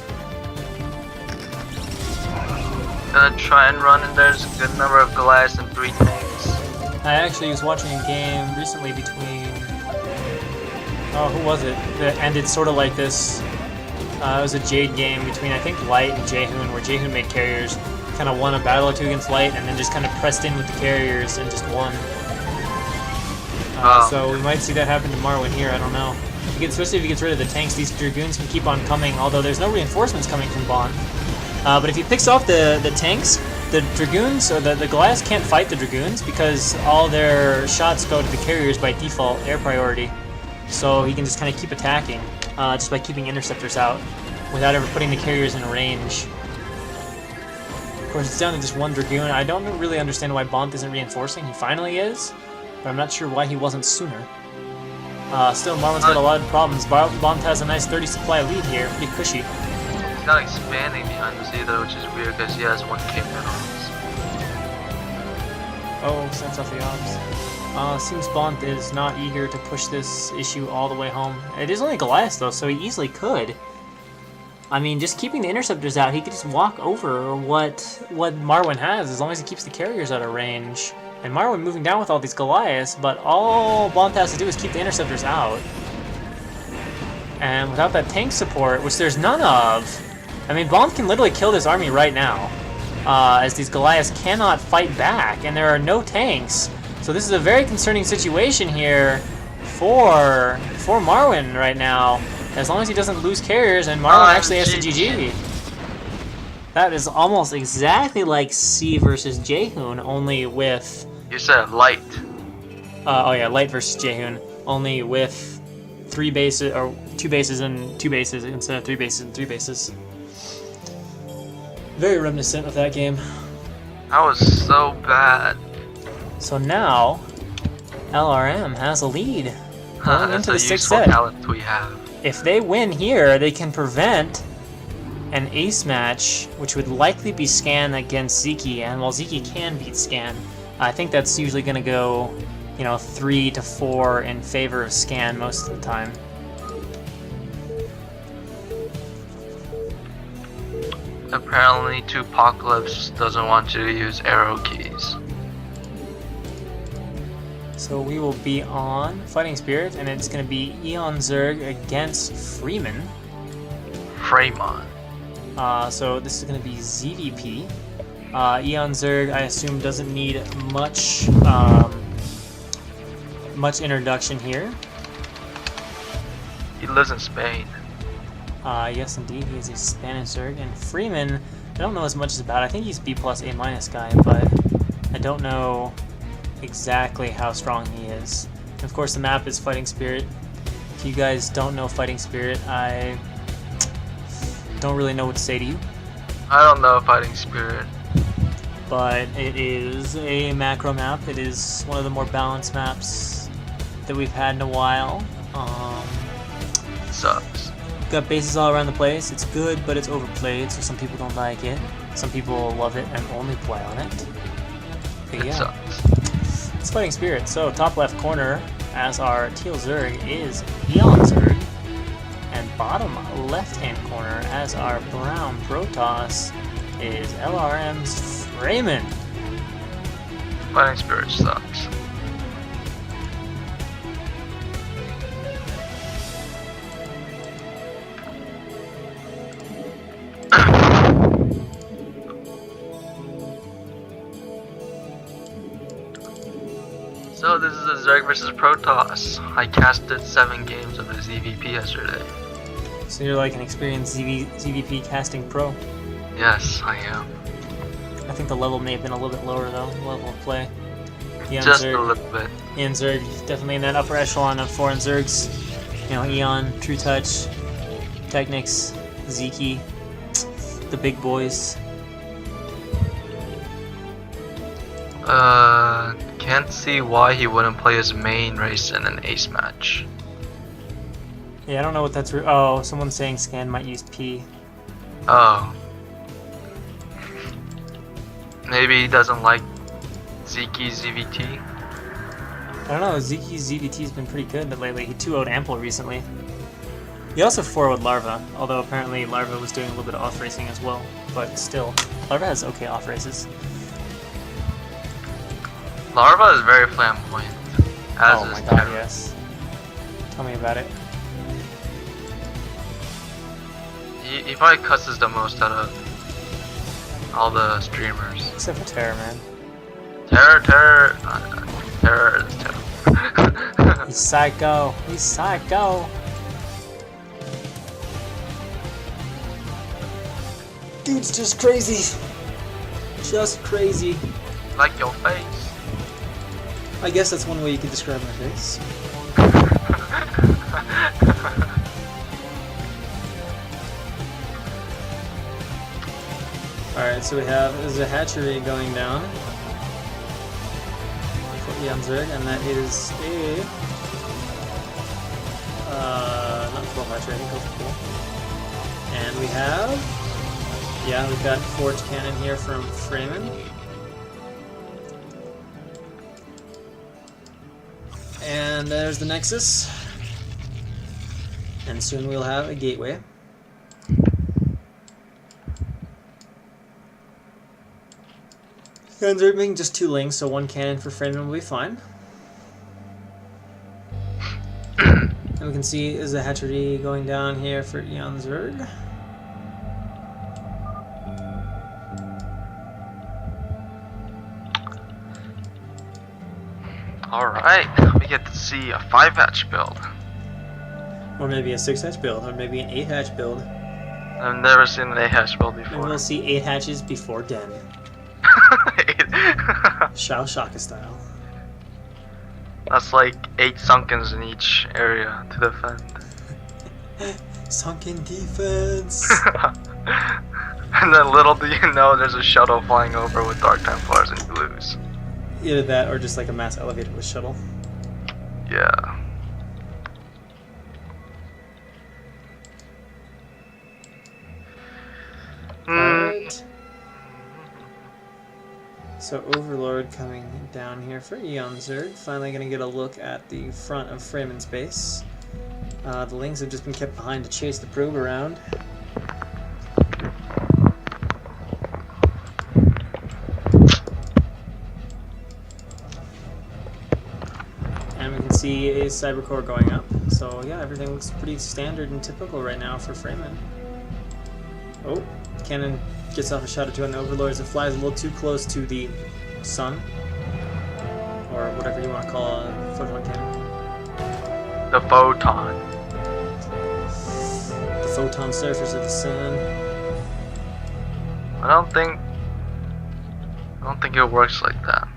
Gonna try and run, and there's a good number of Goliaths and 3 tanks. I actually was watching a game recently between... Oh, who was it? That ended sort of like this. It was a Jade game between, I think, Light and Jaehoon, where Jaehoon made carriers, kind of won a battle or 2 against Light, and then just kind of pressed in with the carriers and just won. So we might see that happen to Marwin here, I don't know. Especially if he gets rid of the tanks, these Dragoons can keep on coming, although there's no reinforcements coming from Bont. But if he picks off the tanks, the Dragoons, or the Goliaths can't fight the Dragoons because all their shots go to the carriers by default, air priority. So he can just kind of keep attacking, just by keeping interceptors out, without ever putting the carriers in range. Of course, it's down to just 1 Dragoon. I don't really understand why Bont isn't reinforcing. He finally is. but I'm not sure why he wasn't sooner. Still, Marwin's got a lot of problems. Bond has a nice 30 supply lead here, pretty cushy. He's not expanding behind us either, which is weird because he has 1k minerals. Oh, sends off the obs. Seems Bond is not eager to push this issue all the way home. It is only Goliath though, so he easily could. I mean, just keeping the interceptors out, he could just walk over what Marwin has, as long as he keeps the carriers out of range. And Marwin moving down with all these Goliaths, but all Bond has to do is keep the interceptors out. And without that tank support, which there's none of, I mean, Bond can literally kill this army right now, as these Goliaths cannot fight back, and there are no tanks. So this is a very concerning situation here for Marwin right now, as long as he doesn't lose carriers, and Marwin actually has to GG. That is almost exactly like C versus Jaehoon, only with... You said light. Oh yeah, light versus Jaehoon, only with 3 bases, or 2 bases and 2 bases instead of 3 bases and 3 bases. Very reminiscent of that game. That was so bad. So now, LRM has a lead going into the 6th set. Talent we have. If they win here, they can prevent an ace match, which would likely be Scan against Zeki, and while Zeki can beat Scan, I think that's usually going to go, you know, 3 to 4 in favor of Scan most of the time. Apparently, Apocalypse doesn't want to use arrow keys. So we will be on Fighting Spirit, and it's going to be Eon Zerg against Freeman. Fremon. So this is going to be ZVP. Eon Zerg, I assume, doesn't need much much introduction here. He lives in Spain. Yes, indeed, he is a Spanish Zerg. And Freeman, I don't know as much about. I think he's B+ A- guy, but I don't know exactly how strong he is. And of course, the map is Fighting Spirit. If you guys don't know Fighting Spirit, I don't really know what to say to you. I don't know Fighting Spirit. But it is a macro map. It is one of the more balanced maps that we've had in a while. Sucks. Got bases all around the place. It's good, but it's overplayed, so some people don't like it. Some people love it and only play on it. But It yeah, sucks. it's Fighting Spirit. So top left corner, as our teal Zerg, is Eon Zerg. And bottom left-hand corner, as our brown Protoss, is LRM's Freeman. Fighting Spirit sucks. So this is a Zerg versus Protoss. I casted 7 games of his EVP yesterday. So you're like an experienced ZVP casting pro. Yes, I am. I think the level may have been a little bit lower though, the level of play. Eon Just Zerg, a little bit. Eon Zerg, definitely in that upper echelon of foreign Zergs. You know, Eon, True Touch, Technics, Zeki, the big boys. Can't see why he wouldn't play his main race in an ace match. Yeah, I don't know what that's. Oh, someone's saying Scan might use P. Oh. Maybe he doesn't like Zeke's ZVT. I don't know, Zeke's ZVT's been pretty good lately. He 2-0'd Ample recently. He also 4-0'd Larva, although apparently Larva was doing a little bit of off racing as well. But still, Larva has okay off races. Larva is very flamboyant. As Oh is my god, Terra. yes. Tell me about it. He probably cusses the most out of all the streamers. Except for Terra, man. Terror is Terror. He's psycho. He's psycho. Dude's just crazy. Just crazy. Like your face. I guess that's one way you could describe my face. Alright, so we have, there's a hatchery going down. For Janzerg, and that is a not full hatchery, I think that's cool. And we have, yeah, we've got forged cannon here from Freeman. And there's the Nexus. And soon we'll have a gateway. Guns are making just 2 links, so 1 cannon for Freeman will be fine. And we can see is the hatchery going down here for Janzerg. Alright, we get to see a 5-hatch build. Or maybe a 6-hatch build, or maybe an 8-hatch build. I've never seen an 8-hatch build before. Maybe we'll see 8 hatches before Den. Shao Shaka style. That's like 8 sunkens in each area to defend. Sunken defense! And then little do you know there's a shuttle flying over with Dark Templars and blues. Either that or just like a mass elevator with shuttle. Yeah. Alright. So Overlord coming down here for Janzerg. Finally gonna get a look at the front of Freeman's base. The Lings have just been kept behind to chase the probe around. And we can see a Cybercore going up. So yeah, everything looks pretty standard and typical right now for Freeman. Oh, cannon gets off a shot or two on the Overlord as it flies a little too close to the sun. Or whatever you want to call a photon cannon. The photon. The photon surface of the sun. I don't think it works like that.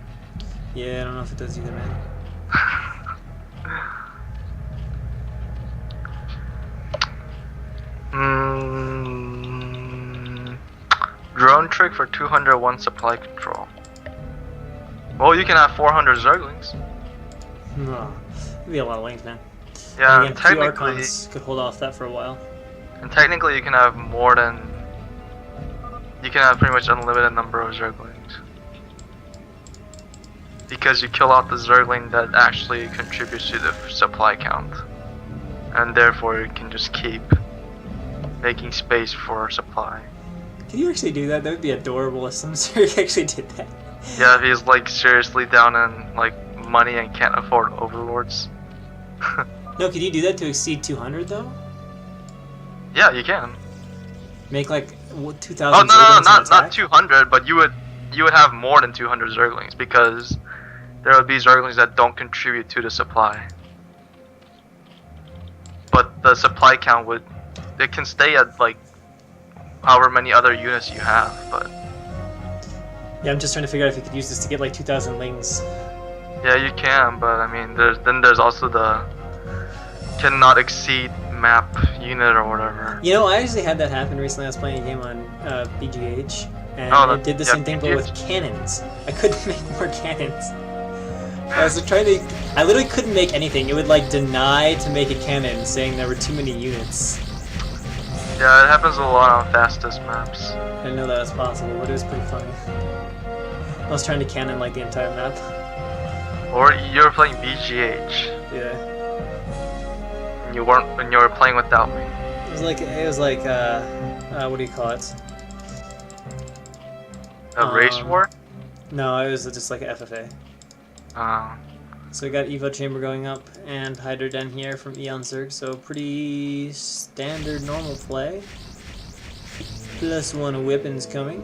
Yeah, I don't know if it does either, man. Drone trick for 201 supply control. Well, you can have 400 Zerglings. No, it'd be a lot of length, man. Yeah, And again, 2 technically, Archons could hold off that for a while. and technically you can have more than. You can have pretty much unlimited number of Zerglings. Because you kill out the Zergling that actually contributes to the supply count. And therefore you can just keep making space for supply. Can you actually do that? That would be adorable if some Zerg actually did that. Yeah, if he's like seriously down in like money and can't afford overlords. No, could you do that to exceed 200 though? Yeah, you can. Make like 2,000 Oh no, Zerglings not 200, but you would have more than 200 Zerglings because there would be Zerglings that don't contribute to the supply. But the supply count it can stay at like however many other units you have, but Yeah, I'm just trying to figure out if you could use this to get like 2,000 Lings. yeah, you can. But I mean, there's also the cannot exceed map unit or whatever. You know, I actually had that happen recently. I was playing a game on BGH, and it did the yeah, same thing, but with cannons. I couldn't make more cannons. I was trying to. I literally couldn't make anything. It would like deny to make a cannon, saying there were too many units. Yeah, it happens a lot on fastest maps. I didn't know that was possible, but it was pretty funny. I was trying to cannon like the entire map. Or you're playing BGH. Yeah. And you were playing without me. It was like what do you call it? A race war? No, it was just like a FFA. So we got Evo Chamber going up and Hydra Den here from Janzerg, so pretty standard normal play. +1 weapons coming.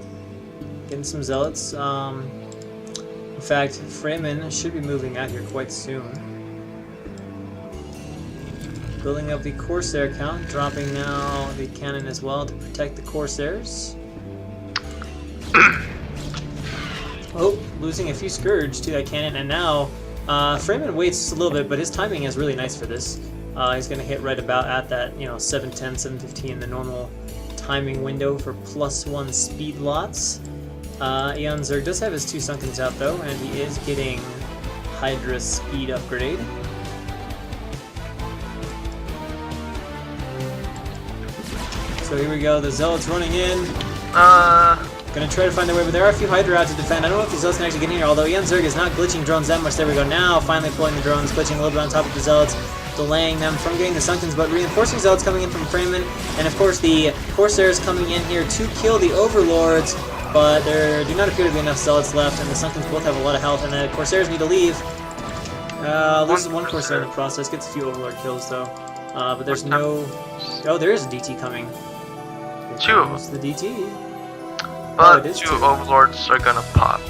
Getting some Zealots. In fact, Freeman should be moving out here quite soon. Building up the Corsair count, dropping now the cannon as well to protect the Corsairs. Oh, losing a few Scourge to that cannon, and now Freeman waits a little bit, but his timing is really nice for this. He's going to hit right about at that, 710, 715, the normal timing window for +1 speed lots. Janzerg does have his 2 Sunkens out though, and he is getting Hydra speed upgrade. So here we go, the Zealots running in. Gonna try to find their way, but there are a few Hydra out to defend. I don't know if these Zealots can actually get in here, although Ian Zerg is not glitching drones that much. There we go, now finally pulling the drones, glitching a little bit on top of the Zealots, delaying them from getting the Sunkens, but reinforcing Zealots coming in from Freeman, and of course the Corsairs coming in here to kill the Overlords, but there do not appear to be enough Zealots left, and the Sunkens both have a lot of health, and the Corsairs need to leave. Loses one Corsair in the process, gets a few Overlord kills though, but there's no... Oh, there is a DT coming. Here comes the DT. But two Overlords are gonna pop.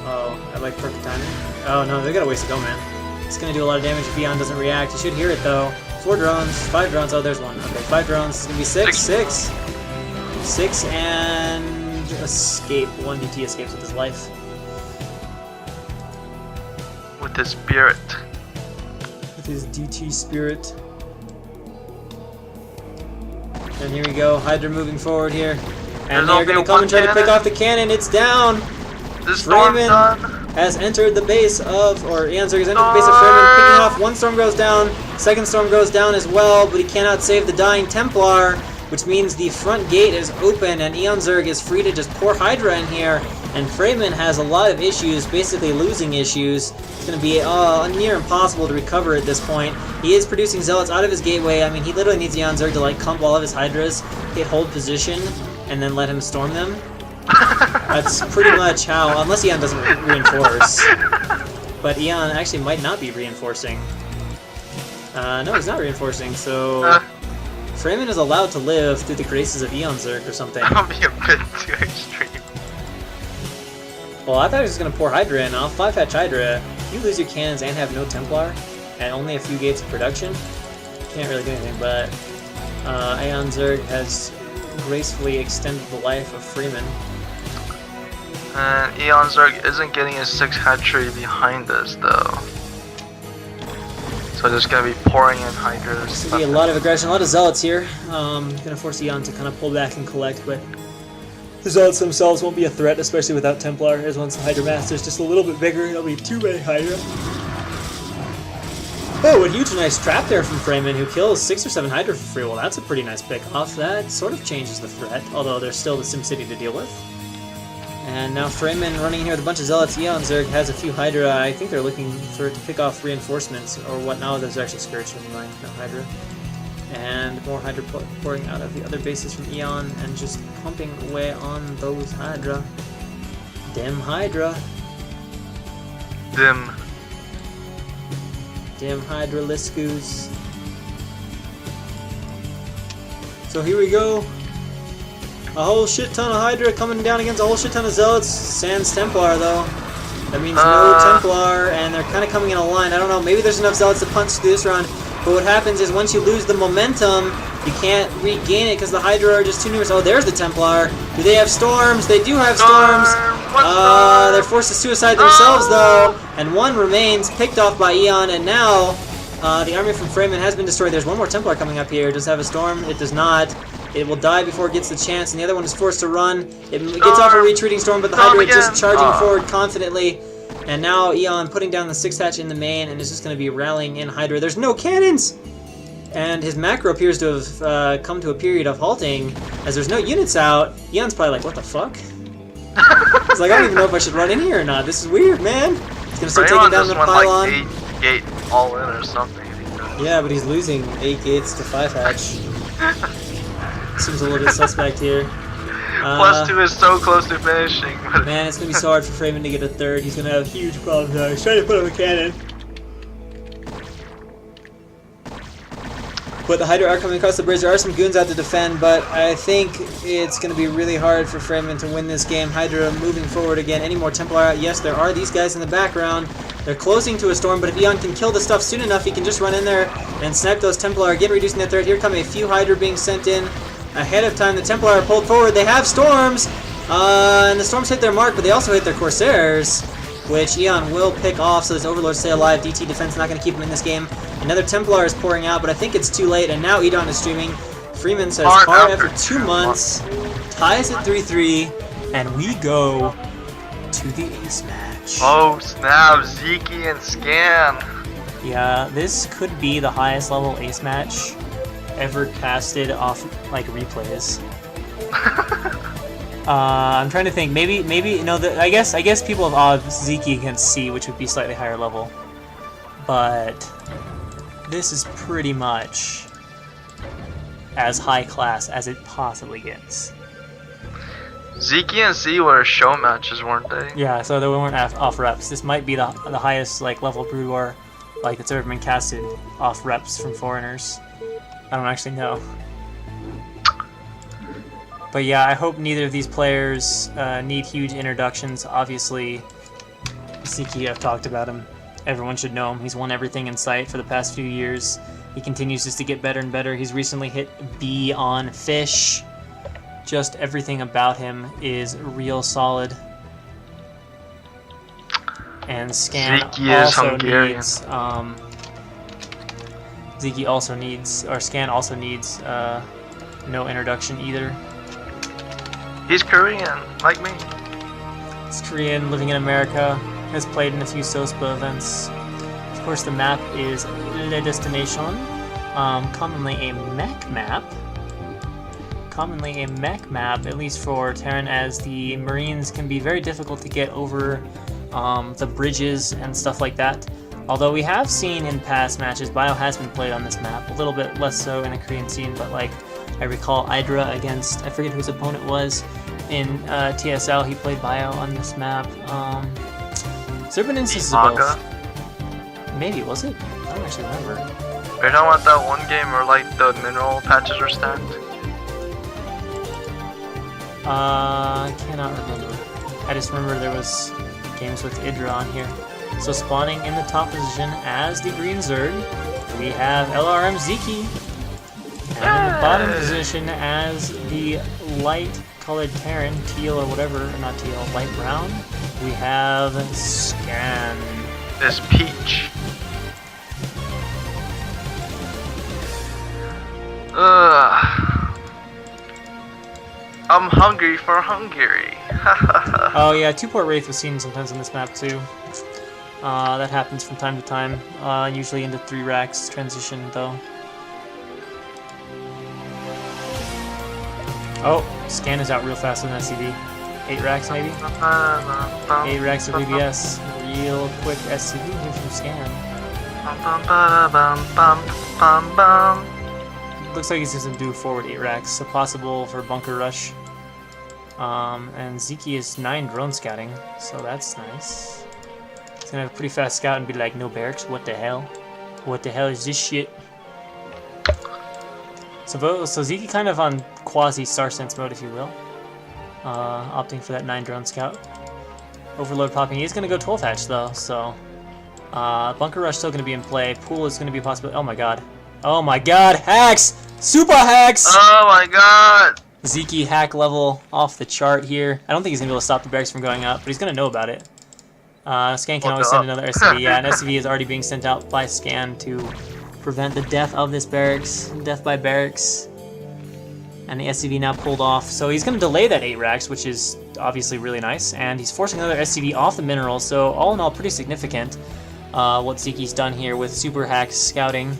Oh, I like perfect timing. Oh no, they got a ways to go, man. It's gonna do a lot of damage if Eon doesn't react. You should hear it though. 4 drones, 5 drones. Oh, there's one. Okay, 5 drones. It's gonna be 6. 6 and escape. 1 DT escapes with his life. With his spirit. With his DT spirit. And here we go. Hydra moving forward here. And they're going to come and try to pick off the cannon. It's down. Freeman has entered the base of, or Ian Zerg has entered the base of Freeman, picking off. 1 storm goes down. 2nd storm goes down as well, but he cannot save the dying Templar, which means the front gate is open, and Ian Zerg is free to just pour Hydra in here. And Freeman has a lot of issues, basically losing issues. It's going to be near impossible to recover at this point. He is producing Zealots out of his gateway. I mean, he literally needs Ian Zerg to like comp all of his Hydras, hit hold position, and then let him storm them. That's pretty much how, unless Eon doesn't reinforce. But Eon actually might not be reinforcing. No, he's not reinforcing, so... Freeman is allowed to live through the graces of Eon Zerg or something. That would be a bit too extreme. Well, I thought he was just going to pour Hydra in. I'll 5-hatch Hydra. You lose your cannons and have no Templar, and only a few gates of production. Can't really do anything, but... Eon Zerg has gracefully extended the life of Freeman. And Eon Zerg isn't getting a 6 hatchery behind us though. So there's gonna be pouring in Hydras. There's gonna be a lot of aggression, a lot of Zealots here. Gonna force Eon to kind of pull back and collect, but the Zealots themselves won't be a threat, especially without Templar, as once the Hydra Master's just a little bit bigger, it'll be 2-way Hydra. Oh, a huge nice trap there from Freeman, who kills 6 or 7 Hydra for free. Well, that's a pretty nice pick off. That sort of changes the threat, although there's still the SimCity to deal with. And now Freeman running in here with a bunch of Zealots. Eon Zerg has a few Hydra. I think they're looking for to pick off reinforcements, or what? No, there's actually Scourge, never mind, no Hydra. And more Hydra pouring out of the other bases from Eon, and just pumping away on those Hydra. Dim Hydra. Dim Hydra Liscus. So here we go. A whole shit ton of Hydra coming down against a whole shit ton of Zealots. Sans Templar though. That means no Templar, and they're kind of coming in a line. I don't know, maybe there's enough Zealots to punch through this round. But what happens is once you lose the momentum, you can't regain it because the Hydra are just too numerous. Oh, there's the Templar. Do they have storms? They do have storms. They're forced to suicide themselves though, and 1 remains, picked off by Eon, and now the army from Freeman has been destroyed. There's 1 more Templar coming up here. Does it have a storm? It does not. It will die before it gets the chance, and the other one is forced to run. It gets off a retreating storm, but the Hydra is just charging forward confidently. And now Eon putting down the 6-hatch in the main, and is just going to be rallying in Hydra. There's no cannons! And his macro appears to have come to a period of halting, as there's no units out. Eon's probably like, what the fuck? He's like, I don't even know if I should run in here or not. This is weird, man. He's going to start taking down the pylon. Like 8 gate all in or something. Yeah, but he's losing 8 gates to 5-hatch. Seems a little bit suspect here. +2 is so close to finishing. Man, it's going to be so hard for Freeman to get a 3rd. He's going to have huge problems now. He's trying to put up a cannon. But the Hydra are coming across the bridge. There are some goons out to defend, but I think it's going to be really hard for Freeman to win this game. Hydra moving forward again. Any more Templar out? Yes, there are these guys in the background. They're closing to a storm, but if Eon can kill the stuff soon enough, he can just run in there and snipe those Templar, again reducing their threat. Here come a few Hydra being sent in ahead of time. The Templar are pulled forward. They have storms, and the storms hit their mark, but they also hit their Corsairs, which Eon will pick off, so his Overlords stay alive. DT defense not going to keep him in this game. Another Templar is pouring out, but I think it's too late, and now Edon is streaming. Freeman says hard after 2 months, ties at 3-3, and we go to the ace match. Oh snap, Zeki and Scan. Yeah, this could be the highest level ace match ever casted off like replays. I'm trying to think. Maybe no. I guess people have odds Zeki against C, which would be slightly higher level. But this is pretty much as high class as it possibly gets. Zeki and C were show matches, weren't they? Yeah, so they weren't off reps. This might be the highest like level Brood War like that's ever been casted off reps from foreigners. I don't actually know. But yeah, I hope neither of these players need huge introductions. Obviously, Zeki, I've talked about him. Everyone should know him. He's won everything in sight for the past few years. He continues just to get better and better. He's recently hit B on Fish. Just everything about him is real solid. And Scan also needs... Zeki also needs... Or Scan also needs no introduction either. He's Korean, like me. He's Korean, living in America. Has played in a few SWBi events. Of course, the map is Le Destination, commonly a mech map. At least for Terran, as the Marines can be very difficult to get over the bridges and stuff like that. Although we have seen in past matches, Bio has been played on this map, a little bit less so in a Korean scene, but like I recall Hydra against, I forget who his opponent was, in TSL, he played Bio on this map. There have been instances of both. Maybe, was it? I don't actually remember. Are you talking about that one game where like the mineral patches are stacked? I cannot remember. I just remember there was games with Hydra on here. So spawning in the top position as the green Zerg, we have LRM Zeki. And in the bottom position as the light colored Terran, teal or whatever, not teal, light brown, we have Scan. This peach. I'm hungry for Hungary. Oh yeah, 2-port Wraith was seen sometimes on this map too. That happens from time to time, usually into 3 racks transition though. Oh, Scan is out real fast with an SCV. 8 racks maybe? 8 racks of BBS. Real quick SCV here from Scan. Looks like he's just gonna do forward 8 racks, so possible for bunker rush. And Zeki is 9 drone scouting, so that's nice. He's gonna have a pretty fast scout and be like, no barracks, what the hell? What the hell is this shit? So Zeki kind of on quasi Star Sense mode, if you will. Opting for that 9 drone scout. Overload popping. He's going to go 12 hatch though, so bunker rush still going to be in play. Pool is going to be a possibility. Oh my god. Oh my god. Hacks! Super hacks! Oh my god! Zeki hack level off the chart here. I don't think he's going to be able to stop the barracks from going up, but he's going to know about it. Scan can always send another SCV. Yeah, an SCV is already being sent out by Scan to prevent the death of this barracks. Death by barracks. And the SCV now pulled off. So he's going to delay that 8 racks, which is obviously really nice. And he's forcing another SCV off the mineral. So all in all, pretty significant what Zeke's done here with super hacks scouting.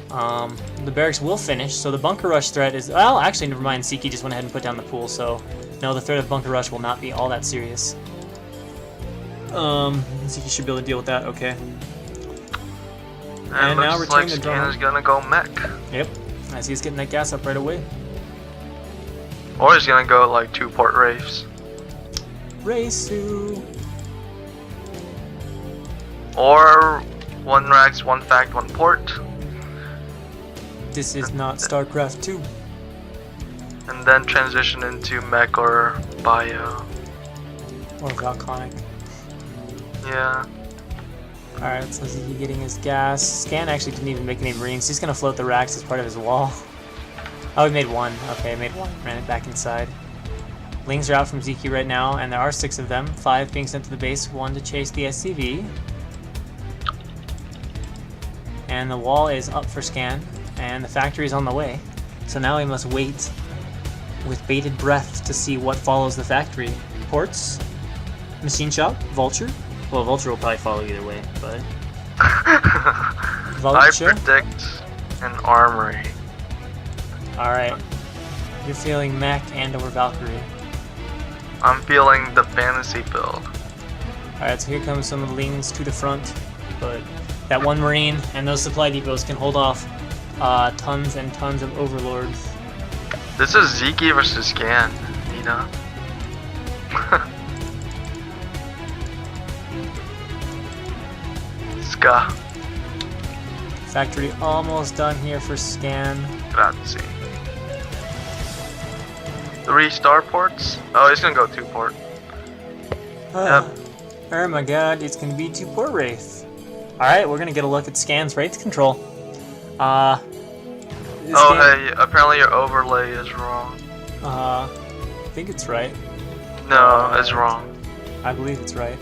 The barracks will finish. So the bunker rush threat is... Well, actually, never mind. Zeke just went ahead and put down the pool. So no, the threat of bunker rush will not be all that serious. Zeke should be able to deal with that. Okay. And now return the drone. Is gonna go mech. Yep. As he's getting that gas up right away. Or he's gonna go like 2-port Wraiths. Raisu. Or 1 racks, 1 fact, 1 port. This is not StarCraft 2. And then transition into mech or bio. Or Volcanic. Yeah. Alright, so Zeke getting his gas. Scan actually didn't even make any Marines. He's gonna float the racks as part of his wall. Oh, he made 1. Okay, made 1. Ran it back inside. Lings are out from Zeke right now, and there are 6 of them. 5 being sent to the base, 1 to chase the SCV. And the wall is up for Scan, and the factory is on the way. So now we must wait with bated breath to see what follows the factory. Ports. Machine Shop, Vulture. Well, Vulture will probably follow either way, but I Vulture. predict an armory. Alright. You're feeling Mech and or Valkyrie. I'm feeling the fantasy build. Alright, so here comes some of the Lings to the front, but that one Marine and those supply depots can hold off tons and tons of Overlords. This is Zeke versus Scan, you know? Ska. Factory almost done here for Scan. Grazie. 3 starports? Oh, he's gonna go 2 port. Yep. Oh my god, it's gonna be 2 port Wraith. Alright, we're gonna get a look at Scan's Wraith control. Hey, apparently your overlay is wrong. I think it's right. No, it's wrong. I believe it's right.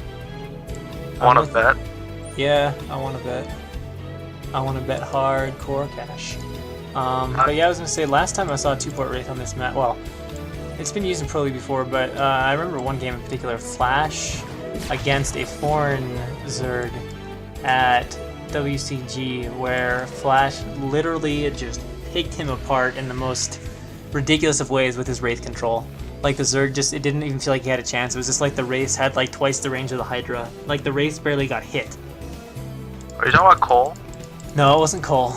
Wanna bet? Yeah, I wanna bet. I wanna bet hardcore cash. But yeah, I was gonna say, last time I saw a 2-port Wraith on this map, well, it's been used in Pro League before, but I remember one game in particular, Flash against a foreign Zerg at WCG, where Flash literally just picked him apart in the most ridiculous of ways with his Wraith control. Like the Zerg it didn't even feel like he had a chance. It was just like the Wraiths had like twice the range of the Hydra. Like the Wraiths barely got hit. Are you talking about Cole? No, it wasn't Cole.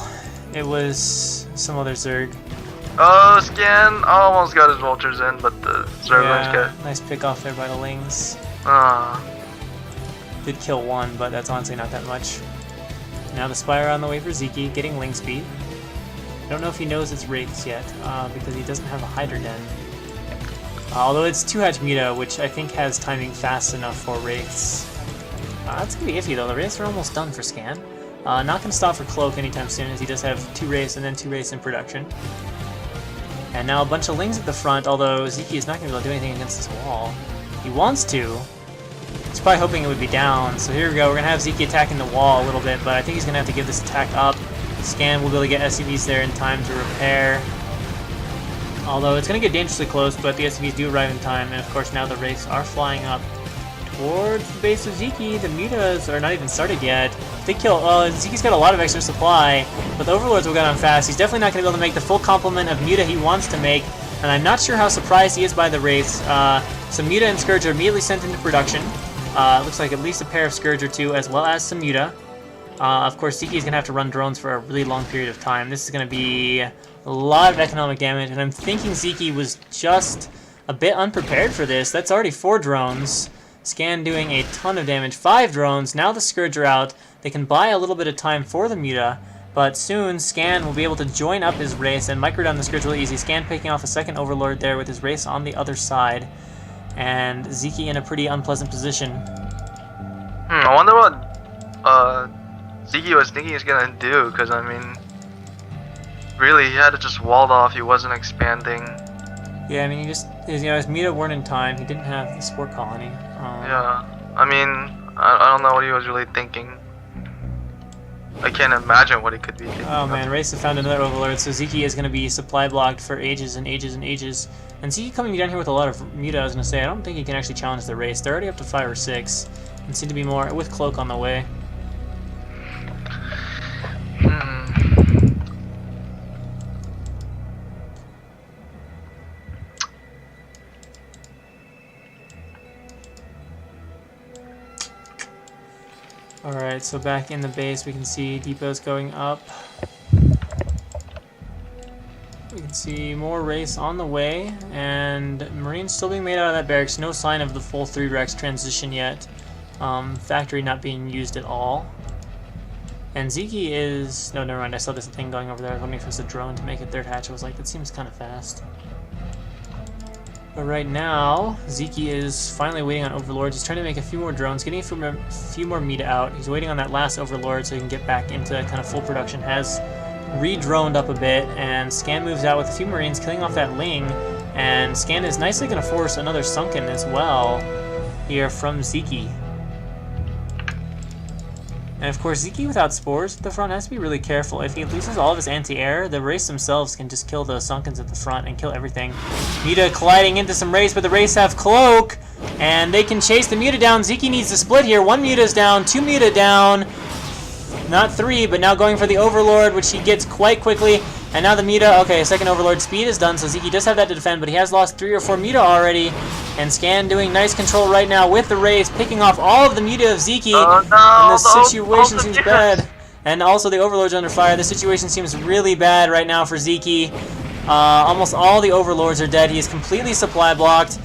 It was some other Zerg. Oh, Scan almost got his vultures in, but the Zerglings get. Nice pick off there by the Lings. Did kill one, but that's honestly not that much. Now the Spire on the way for Zeke, getting Ling speed. I don't know if he knows it's Wraiths yet, because he doesn't have a Hydra Den. Although it's 2-hatch Muta, which I think has timing fast enough for Wraiths. That's gonna be iffy though, the Wraiths are almost done for Scan. Not gonna stop for Cloak anytime soon, as he does have 2 Wraiths and then 2 Wraiths in production. And now a bunch of Lings at the front, although Zeke is not gonna be able to do anything against this wall. He wants to. He's probably hoping it would be down, so here we go, we're gonna have Zeke attacking the wall a little bit, but I think he's gonna have to give this attack up. Scan will be able to get SCVs there in time to repair. Although it's going to get dangerously close, but the SCVs do arrive in time, and of course now the Wraiths are flying up towards the base of Zeke. The Mutas are not even started yet. They kill. Zeke's got a lot of extra supply, but the Overlords will get on fast. He's definitely not going to be able to make the full complement of Muta he wants to make, and I'm not sure how surprised he is by the Wraiths. Some Muta and Scourge are immediately sent into production. Looks like at least a pair of Scourge or 2, as well as some Muta. Of course, Zeke is going to have to run drones for a really long period of time. This is going to be a lot of economic damage, and I'm thinking Zeke was just a bit unprepared for this. That's already 4 drones. Scan doing a ton of damage. 5 drones. Now the Scourge are out. They can buy a little bit of time for the Muta, but soon Scan will be able to join up his race and micro down the Scourge really easy. Scan picking off a second Overlord there with his race on the other side, and Zeke in a pretty unpleasant position. I wonder what Zeke was thinking he's gonna do, because I mean, really, he had to just walled off. He wasn't expanding. Yeah, I mean, his Muta weren't in time. He didn't have the Sport Colony. Yeah, I mean, I don't know what he was really thinking. I can't imagine what he could be thinking. Oh man, Race have found another Overlord, so Zeke is going to be supply blocked for ages and ages and ages. And Zeke coming down here with a lot of Muta, I was going to say, I don't think he can actually challenge the Race. They're already up to 5 or 6, and seem to be more with Cloak on the way. Alright, so back in the base we can see depots going up. We can see more Race on the way, and Marines still being made out of that barracks. No sign of the full 3 Rex transition yet. Factory not being used at all. And Zeke is... No, never mind, I saw this thing going over there. I was wondering if it was a drone to make a 3rd hatch. I was like, that seems kind of fast. But right now, Zeke is finally waiting on Overlords. He's trying to make a few more drones, getting a few more Muta out. He's waiting on that last Overlord so he can get back into kind of full production. Has re-droned up a bit, and Scan moves out with a few Marines, killing off that Ling. And Scan is nicely going to force another Sunken as well here from Zeke. And of course, Ziki without spores at the front has to be really careful. If he loses all of his anti-air, the Wraiths themselves can just kill the Sunkens at the front and kill everything. Muta colliding into some Wraiths, but the Wraiths have Cloak, and they can chase the Muta down. Ziki needs to split here. 1 Muta's down, 2 Muta down. Not 3, but now going for the Overlord, which he gets quite quickly. And now the Muta, okay, second Overlord speed is done, so Ziki does have that to defend, but he has lost 3 or 4 Muta already. And Scan doing nice control right now with the Wraiths, picking off all of the Muta of Ziki. Oh, no, and the situation seems Mutas. bad. And also the Overlord's under fire. The situation seems really bad right now for Ziki. Almost all the Overlords are dead. He is completely supply blocked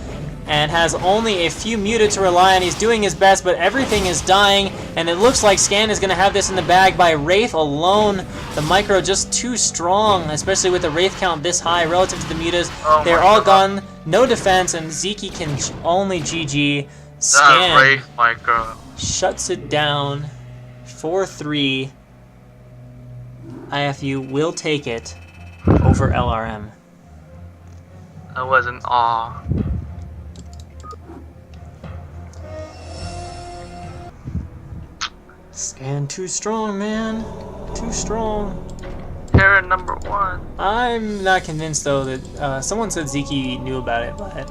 and has only a few Muta to rely on. He's doing his best, but everything is dying, and it looks like Scan is going to have this in the bag by Wraith alone. The Micro just too strong, especially with the Wraith count this high relative to the Mutas. Oh They're my all God. gone, no defense, and Ziki can only GG. That Scan Wraith Micro. shuts it down, 4-3. iFU will take it over LRM. I was in awe. Scan too strong, man. Too strong. Terra number 1. I'm not convinced, though, that someone said Ziki knew about it, but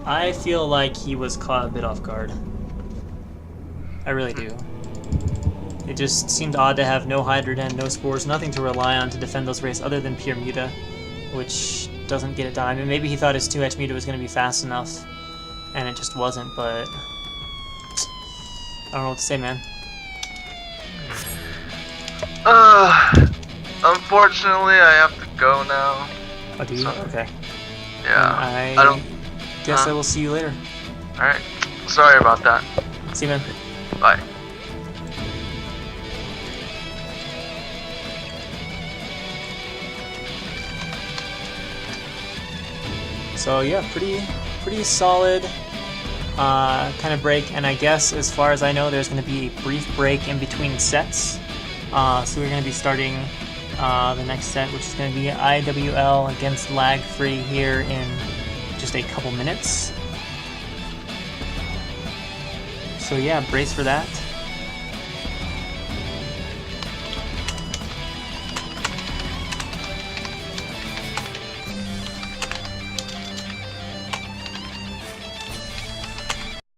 I feel like he was caught a bit off guard. I really do. It just seemed odd to have no Hydroden, no Spores, nothing to rely on to defend those Wraiths other than pure Muta, which doesn't get it done. I mean, maybe he thought his 2H Muta was going to be fast enough, and it just wasn't, but I don't know what to say, man. Unfortunately, I have to go now. Oh, do you? Sorry. Okay. Yeah, I don't guess I will see you later. Alright, sorry about that. See you, man. Bye. So yeah, pretty solid kind of break, and I guess as far as I know, there's going to be a brief break in between sets. So we're going to be starting the next set, which is going to be IWL against Lag Free here in just a couple minutes. So yeah, brace for that.